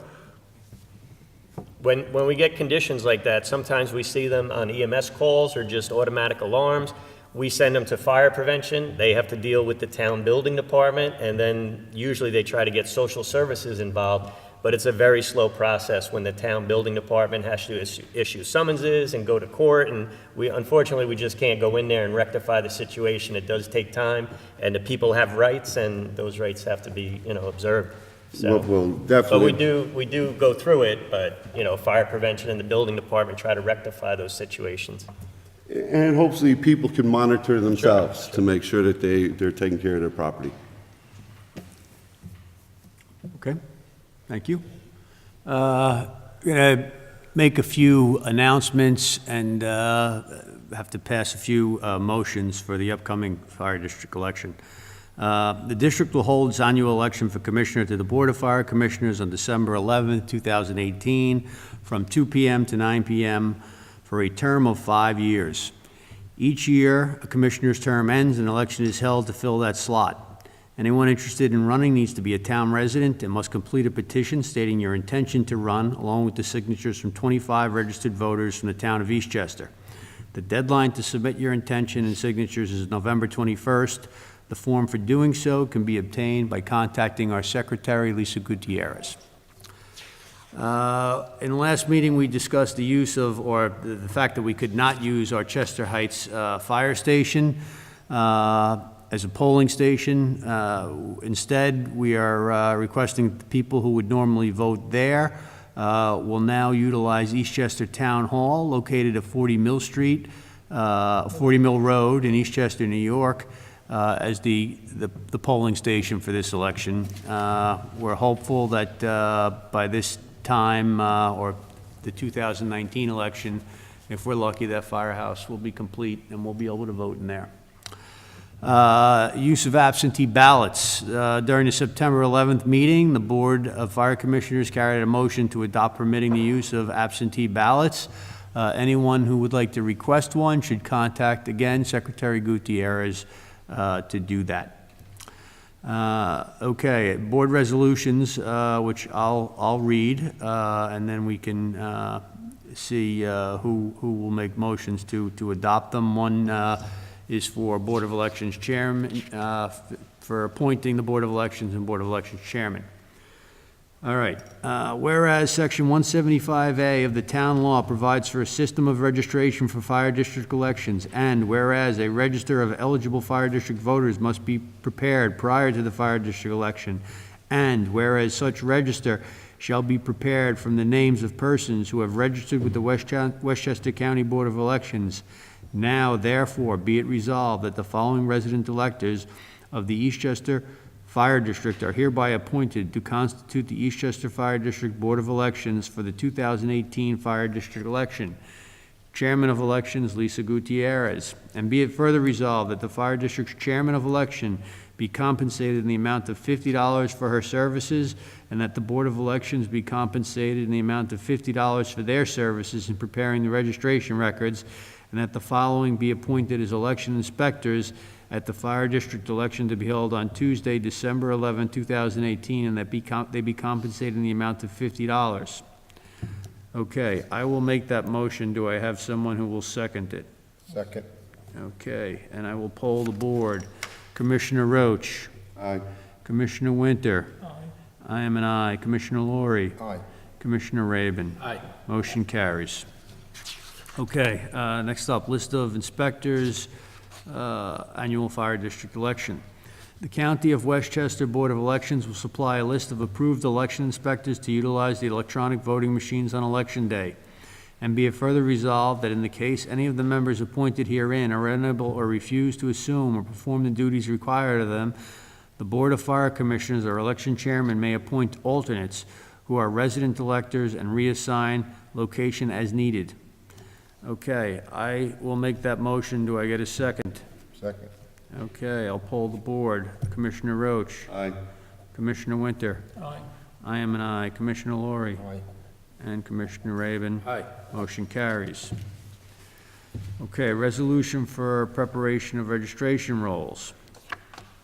When we get conditions like that, sometimes we see them on EMS calls or just automatic alarms. We send them to fire prevention. They have to deal with the town building department, and then usually they try to get social services involved. But it's a very slow process when the town building department has to issue summonses and go to court, and unfortunately, we just can't go in there and rectify the situation. It does take time, and the people have rights, and those rights have to be, observed. So, Well, definitely. but we do go through it, but, fire prevention and the building department try to rectify those situations. And hopefully people can monitor themselves to make sure that they're taking care of their property. Okay, thank you. Going to make a few announcements and have to pass a few motions for the upcoming fire district election. The district will hold its annual election for commissioner to the Board of Fire Commissioners on December 11th, 2018, from 2 p.m. to 9 p.m. for a term of 5 years. Each year, a commissioner's term ends and an election is held to fill that slot. Anyone interested in running needs to be a town resident and must complete a petition stating your intention to run, along with the signatures from 25 registered voters from the town of Eastchester. The deadline to submit your intention and signatures is November 21st. The form for doing so can be obtained by contacting our secretary, Lisa Gutierrez. In the last meeting, we discussed the use of, or the fact that we could not use our Chester Heights fire station as a polling station. Instead, we are requesting the people who would normally vote there will now utilize Eastchester Town Hall, located at 40 Mill Street, 40 Mill Road in Eastchester, New York, as the polling station for this election. We're hopeful that by this time, or the 2019 election, if we're lucky, that firehouse will be complete and we'll be able to vote in there. Use of absentee ballots. During the September 11th meeting, the Board of Fire Commissioners carried a motion to adopt permitting the use of absentee ballots. Anyone who would like to request one should contact, again, Secretary Gutierrez to do that. Okay, board resolutions, which I'll read, and then we can see who will make motions to adopt them. One is for Board of Elections Chairman, for appointing the Board of Elections and Board of Elections Chairman. All right. Whereas Section 175A of the town law provides for a system of registration for fire district elections, and whereas a register of eligible fire district voters must be prepared prior to the fire district election, and whereas such register shall be prepared from the names of persons who have registered with the Westchester County Board of Elections, now therefore be it resolved that the following resident electors of the Eastchester Fire District are hereby appointed to constitute the Eastchester Fire District Board of Elections for the 2018 Fire District election. Chairman of Elections, Lisa Gutierrez. And be it further resolved that the Fire District's Chairman of Election be compensated in the amount of $50 for her services, and that the Board of Elections be compensated in the amount of $50 for their services in preparing the registration records, and that the following be appointed as election inspectors at the Fire District election to be held on Tuesday, December 11, 2018, and that they be compensated in the amount of $50. Okay, I will make that motion. Do I have someone who will second it? Second. Okay, and I will poll the board. Commissioner Roach? Aye. Commissioner Winter? Aye. I am an aye. Commissioner Laurie? Aye. Commissioner Raven? Aye. Motion carries. Okay, next up, list of inspectors, annual fire district election. The County of Westchester Board of Elections will supply a list of approved election inspectors to utilize the electronic voting machines on Election Day. And be it further resolved that in the case any of the members appointed herein are unable or refuse to assume or perform the duties required of them, the Board of Fire Commissioners or election chairman may appoint alternates who are resident electors and reassign location as needed. Okay, I will make that motion. Do I get a second? Second. Okay, I'll poll the board. Commissioner Roach? Aye. Commissioner Winter? Aye. I am an aye. Commissioner Laurie? Aye. and Commissioner Raven. Aye. Motion carries. Okay, resolution for preparation of registration rolls.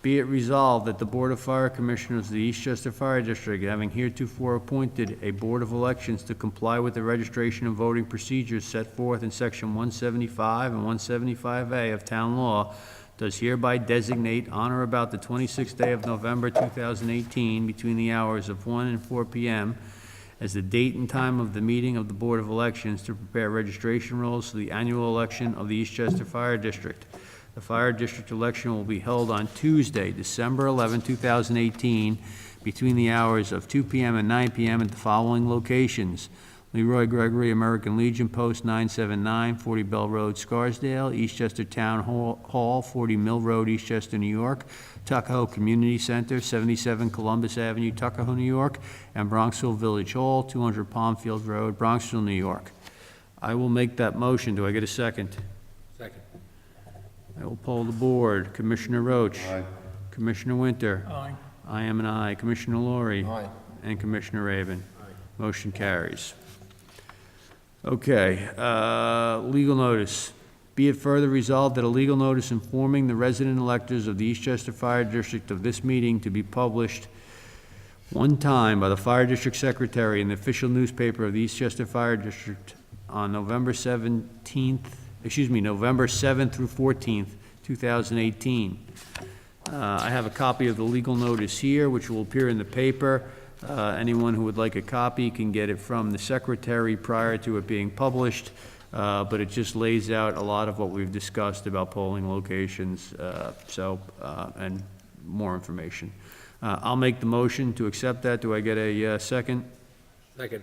Be it resolved that the Board of Fire Commissioners of the Eastchester Fire District, having heretofore appointed a Board of Elections to comply with the registration and voting procedures set forth in Section 175 and 175A of Town Law, does hereby designate on or about the 26th day of November 2018, between the hours of 1 and 4 p.m., as the date and time of the meeting of the Board of Elections to prepare registration rolls for the annual election of the Eastchester Fire District. The Fire District election will be held on Tuesday, December 11, 2018, between the hours of 2 p.m. and 9 p.m. at the following locations: Leroy Gregory, American Legion Post 979, 40 Bell Road, Scarsdale; Eastchester Town Hall, 40 Mill Road, Eastchester, New York; Tuckahoe Community Center, 77 Columbus Avenue, Tuckahoe, New York; and Bronxville Village Hall, 200 Palmfield Road, Bronxville, New York. I will make that motion. Do I get a second? Second. I will poll the board. Commissioner Roach. Aye. Commissioner Winter. Aye. I am an aye. Commissioner Laurie. Aye. And Commissioner Raven. Motion carries. Okay, legal notice. Be it further resolved that a legal notice informing the resident electors of the Eastchester Fire District of this meeting to be published one time by the Fire District Secretary in the official newspaper of the Eastchester Fire District on November 7th through 14th, 2018. I have a copy of the legal notice here, which will appear in the paper. Anyone who would like a copy can get it from the secretary prior to it being published, but it just lays out a lot of what we've discussed about polling locations, and more information. I'll make the motion to accept that. Do I get a second? Second.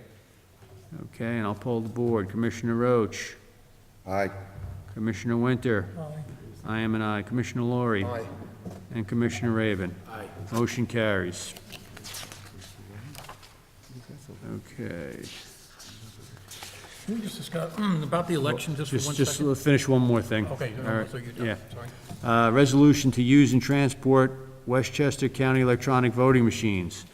Okay, and I'll poll the board. Commissioner Roach. Aye. Commissioner Winter. Aye. I am an aye. Commissioner Laurie. Aye. And Commissioner Raven. Aye. Motion carries. Okay. Can we just discuss about the election just for one Just second? finish one more thing. Okay, All right, so you're done, yeah. sorry. Resolution to use and transport Westchester County electronic voting machines.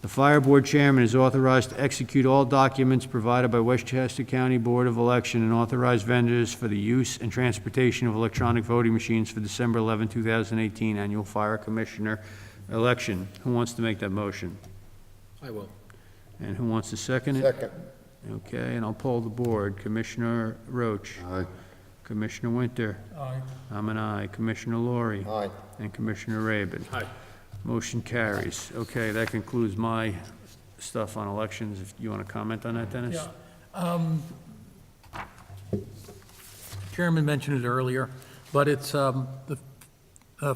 The Fire Board Chairman is authorized to execute all documents provided by Westchester County Board of Election and authorized vendors for the use and transportation of electronic voting machines for December 11, 2018 annual Fire Commissioner election. Who wants to make that motion? I will. And who wants to second it? Second. Okay, and I'll poll the board. Commissioner Roach. Aye. Commissioner Winter. Aye. I'm an aye. Commissioner Laurie. Aye. And Commissioner Raven. Aye. Motion carries. Okay, that concludes my stuff on elections. If you want to comment on that, Dennis? Yeah. Chairman mentioned it earlier, but it's, the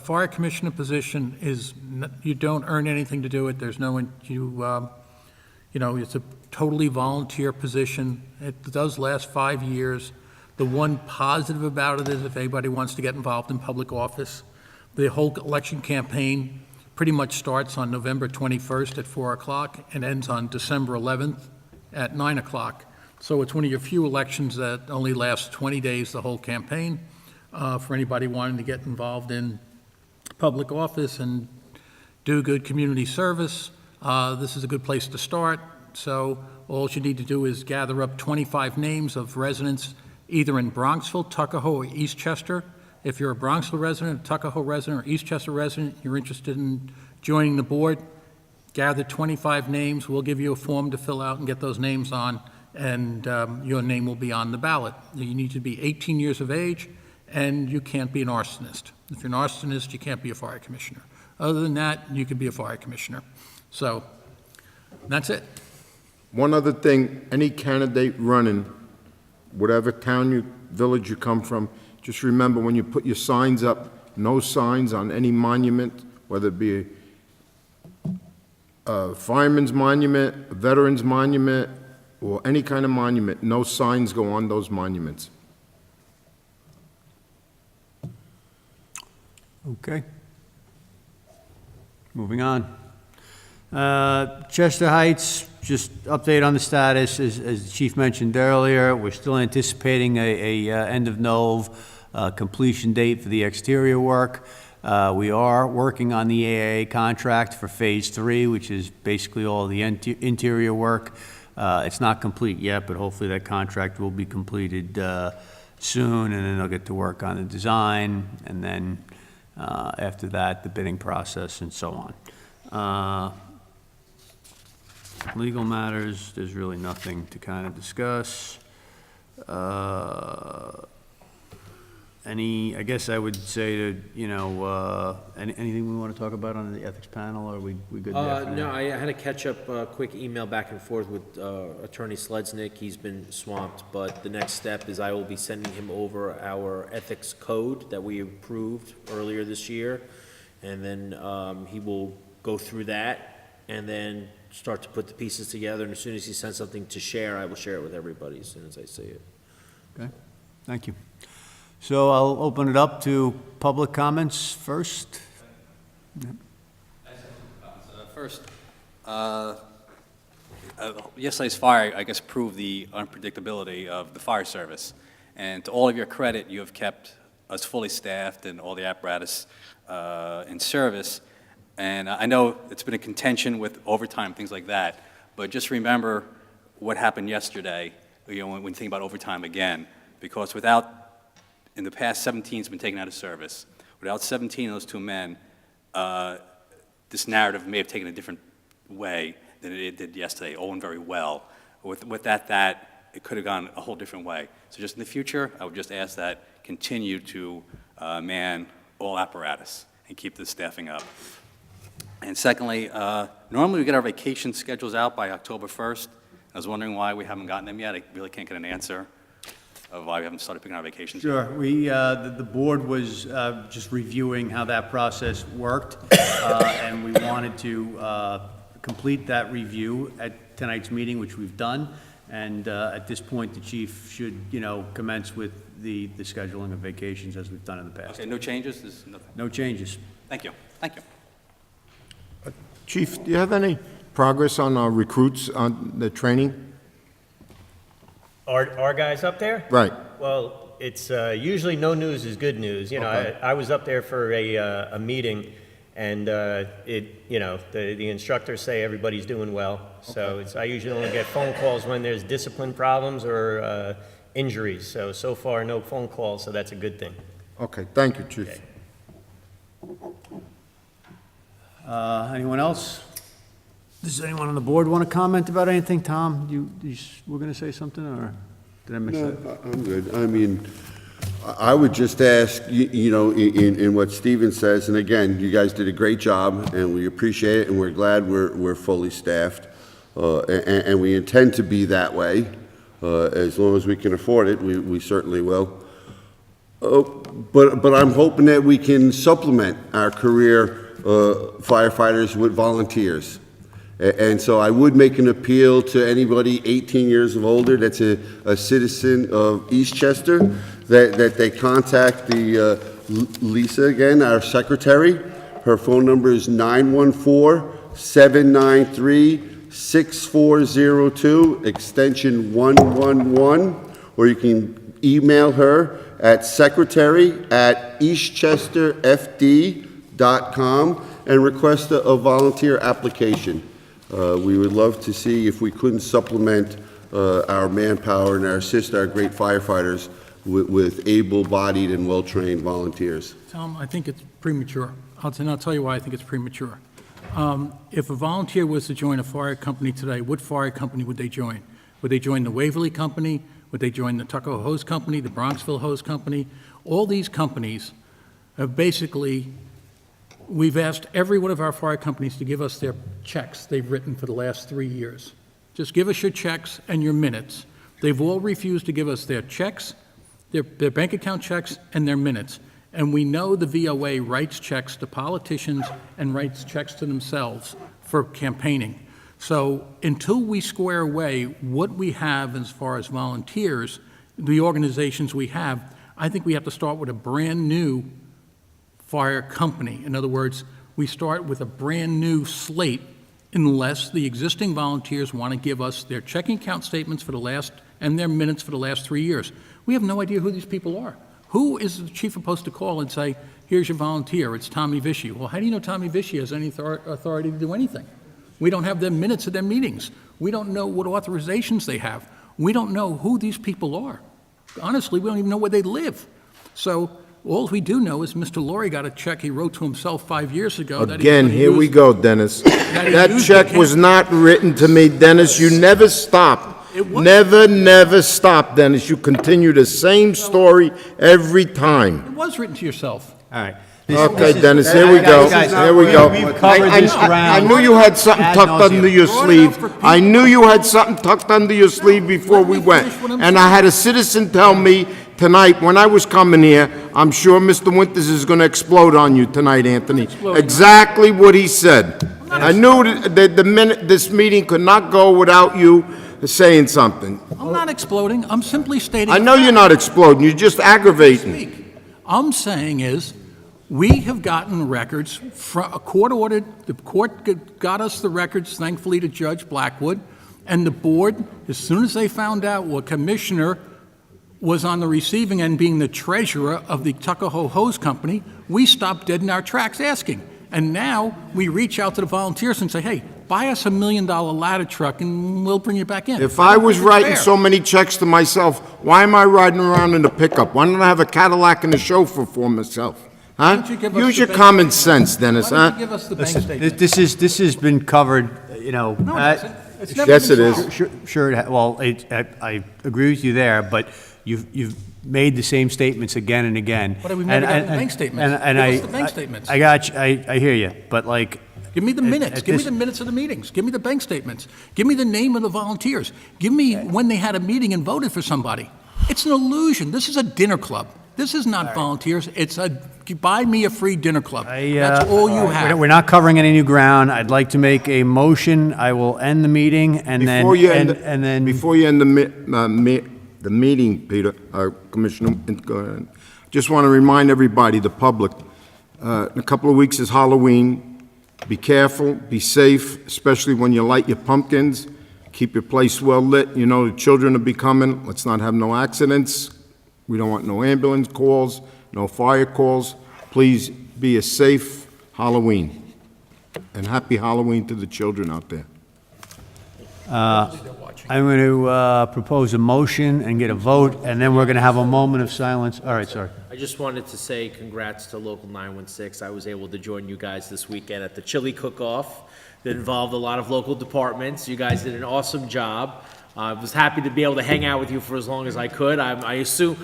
fire commissioner position is, you don't earn anything to do it. There's no, it's a totally volunteer position. It does last 5 years. The one positive about it is if anybody wants to get involved in public office, the whole election campaign pretty much starts on November 21st at 4 o'clock and ends on December 11th at 9 o'clock. So it's one of your few elections that only lasts 20 days, the whole campaign. For anybody wanting to get involved in public office and do good community service, this is a good place to start. So all you need to do is gather up 25 names of residents either in Bronxville, Tuckahoe, or Eastchester. If you're a Bronxville resident, a Tuckahoe resident, or Eastchester resident, you're interested in joining the board, gather 25 names. We'll give you a form to fill out and get those names on, and your name will be on the ballot. You need to be 18 years of age, and you can't be an arsonist. If you're an arsonist, you can't be a fire commissioner. Other than that, you could be a fire commissioner. So that's it. One other thing, any candidate running, whatever town, village you come from, just remember when you put your signs up, no signs on any monument, whether it be a fireman's monument, a veteran's monument, or any kind of monument, no signs go on those monuments. Okay. Moving on. Chester Heights, just update on the status. As the chief mentioned earlier, we're still anticipating a end of Nov completion date for the exterior work. We are working on the AAA contract for Phase 3, which is basically all the interior work. It's not complete yet, but hopefully that contract will be completed soon, and then they'll get to work on the design, and then after that, the bidding process and so on. Legal matters, there's really nothing to kind of discuss. I guess I would say that, anything we want to talk about on the ethics panel, or are we good there for now? No, I had a catch-up, quick email back and forth with Attorney Sledzik. He's been swamped, but the next step is I will be sending him over our ethics code that we approved earlier this year, and then he will go through that, and then start to put the pieces together, and as soon as he sends something to share, I will share it with everybody as soon as I see it. Okay, thank you. So I'll open it up to public comments first. First, yesterday's fire, I guess, proved the unpredictability of the fire service. And to all of your credit, you have kept us fully staffed and all the apparatus in service. And I know it's been a contention with overtime, things like that, but just remember what happened yesterday, when you think about overtime again, because in the past, 17's been taken out of service. Without 17 of those two men, this narrative may have taken a different way than it did yesterday, all went very well. With that, it could have gone a whole different way. So just in the future, I would just ask that continue to man all apparatus and keep the staffing up. And secondly, normally we get our vacation schedules out by October 1st. I was wondering why we haven't gotten them yet. I really can't get an answer of why we haven't started picking our vacations. Sure. The board was just reviewing how that process worked, and we wanted to complete that review at tonight's meeting, which we've done. And at this point, the chief should, commence with the scheduling of vacations as we've done in the past. Okay, no changes? There's nothing. No changes. Thank you. Thank you. Chief, do you have any progress on our recruits on the training? Our guys up there? Right. Well, it's usually no news is good news. Okay. I was up there for a meeting, and the instructors say everybody's doing well. So I usually only get phone calls when there's discipline problems or injuries. So far, no phone calls, so that's a good thing. Okay, thank you, Chief. Okay. Anyone else? Does anyone on the board want to comment about anything? Tom, you were going to say something, or did I miss that? No, I'm good. I mean, I would just ask, in what Stephen says, and again, you guys did a great job, and we appreciate it, and we're glad we're fully staffed, and we intend to be that way. As long as we can afford it, we certainly will. But I'm hoping that we can supplement our career firefighters with volunteers. And so I would make an appeal to anybody 18 years of older that's a citizen of Eastchester, that they contact Lisa again, our secretary. Her phone number is 914-793-6402, extension 111, or you can email her at secretary@eastchesterfd.com and request a volunteer application. We would love to see if we couldn't supplement our manpower and assist our great firefighters with able-bodied and well-trained volunteers. Tom, I think it's premature. I'll tell you why I think it's premature. If a volunteer was to join a fire company today, what fire company would they join? Would they join the Waverly Company? Would they join the Tuckahoe Hose Company, the Bronxville Hose Company? All these companies have basically, we've asked every one of our fire companies to give us their checks they've written for the last 3 years. Just give us your checks and your minutes. They've all refused to give us their checks, their bank account checks, and their minutes. And we know the VOA writes checks to politicians and writes checks to themselves for campaigning. So until we square away what we have as far as volunteers, the organizations we have, I think we have to start with a brand-new fire company. In other words, we start with a brand-new slate unless the existing volunteers want to give us their checking account statements for the last, and their minutes for the last 3 years. We have no idea who these people are. Who is the chief supposed to call and say, here's your volunteer, it's Tommy Vichy? Well, how do you know Tommy Vichy has any authority to do anything? We don't have their minutes of their meetings. We don't know what authorizations they have. We don't know who these people are. Honestly, we don't even know where they live. So all we do know is Mr. Laurie got a check he wrote to himself 5 years ago. that he's Again, gonna here we use- go, Dennis. he That used check to was cancel- not written to me, Dennis. You never stop. It was- Never stop, Dennis. You continue the same story every time. It was written to yourself. All right. Okay, Dennis, here we go. Guys, Here we go. we've covered I- this I ground knew you had something ad tucked nauseam. under your Brought it up sleeve. for people. I knew you had something tucked under your sleeve before Let we me went. finish what I'm And I had a citizen tell me tonight, when I was coming here, I'm sure Mr. Winters is going to explode on you tonight, Anthony. exploding. Exactly what he said. I knew that the minute, this meeting could not go without you saying something. I'm not exploding. I'm simply stating. I know you're not exploding, you're just aggravating. Speak. I'm saying is, we have gotten records from, a court ordered, the court got us the records, thankfully, to Judge Blackwood, and the board, as soon as they found out what commissioner was on the receiving end, being the treasurer of the Tuckahoe Hose Company, we stopped dead in our tracks asking. And now, we reach out to the volunteers and say, hey, buy us $1 million ladder truck and we'll bring you back in. If I was It's writing fair. so many checks to myself, why am I riding around in a pickup? Why don't I have a Cadillac and a chauffeur for myself? Huh? don't you give us Use the your bank common statement? sense, Dennis, Why don't huh? you give us the bank Listen, statement? this has been covered, No, it hasn't. It's never Yes, been it is. solved. Sure, well, I agree with you there, but you've made the same statements again and again. But we've never gotten the bank statements. Give us the bank statements. I got you, I hear you, but like. Give me the minutes. at Give me this- the minutes of the meetings. Give me the bank statements. Give me the name of the volunteers. Give me when they had a meeting and voted for somebody. It's an illusion. This is a dinner club. This is not volunteers. It's a buy me a free dinner club. That's all you have. We're not covering any new ground. I'd like to make a motion. I will end the meeting and then, Before you end, and then. before you end the meeting, Peter, Commissioner, go ahead. Just want to remind everybody, the public, in a couple of weeks is Halloween. Be careful, be safe, especially when you light your pumpkins. Keep your place well lit. You know, the children will be coming. Let's not have no accidents. We don't want no ambulance calls, no fire calls. Please be a safe Halloween. And happy Halloween to the children out there. I'm going to propose a motion and get a vote, and then we're going to have a moment of silence. All right, sorry. I just wanted to say congrats to Local 916. I was able to join you guys this weekend at the chili cook-off that involved a lot of local departments. You guys did an awesome job. I was happy to be able to hang out with you for as long as I could. I assume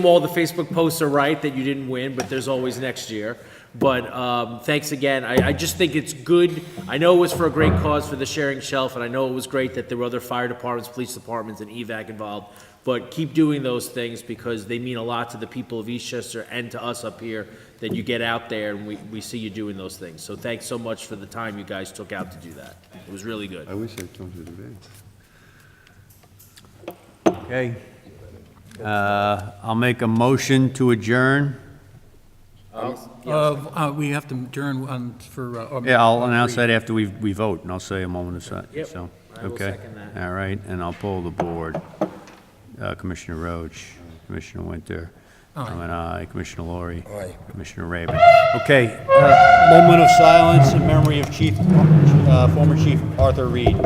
all the Facebook posts are right that you didn't win, but there's always next year. But thanks again. I just think it's good. I know it was for a great cause for the sharing shelf, and I know it was great that there were other fire departments, police departments, and EVAC involved. But keep doing those things because they mean a lot to the people of Eastchester and to us up here that you get out there and we see you doing those things. So thanks so much for the time you guys took out to do that. It was really good. I wish I told you today. Okay. I'll make a motion to adjourn. We have to adjourn for. Yeah, I'll announce that after we vote, and I'll say a moment of silence. Yep, So, I will okay. second that. All right, and I'll poll the board. Commissioner Roach, Commissioner Winter, I'm an aye, Commissioner Laurie, Commissioner Raven. Okay, moment of silence in memory of former Chief Arthur Reed.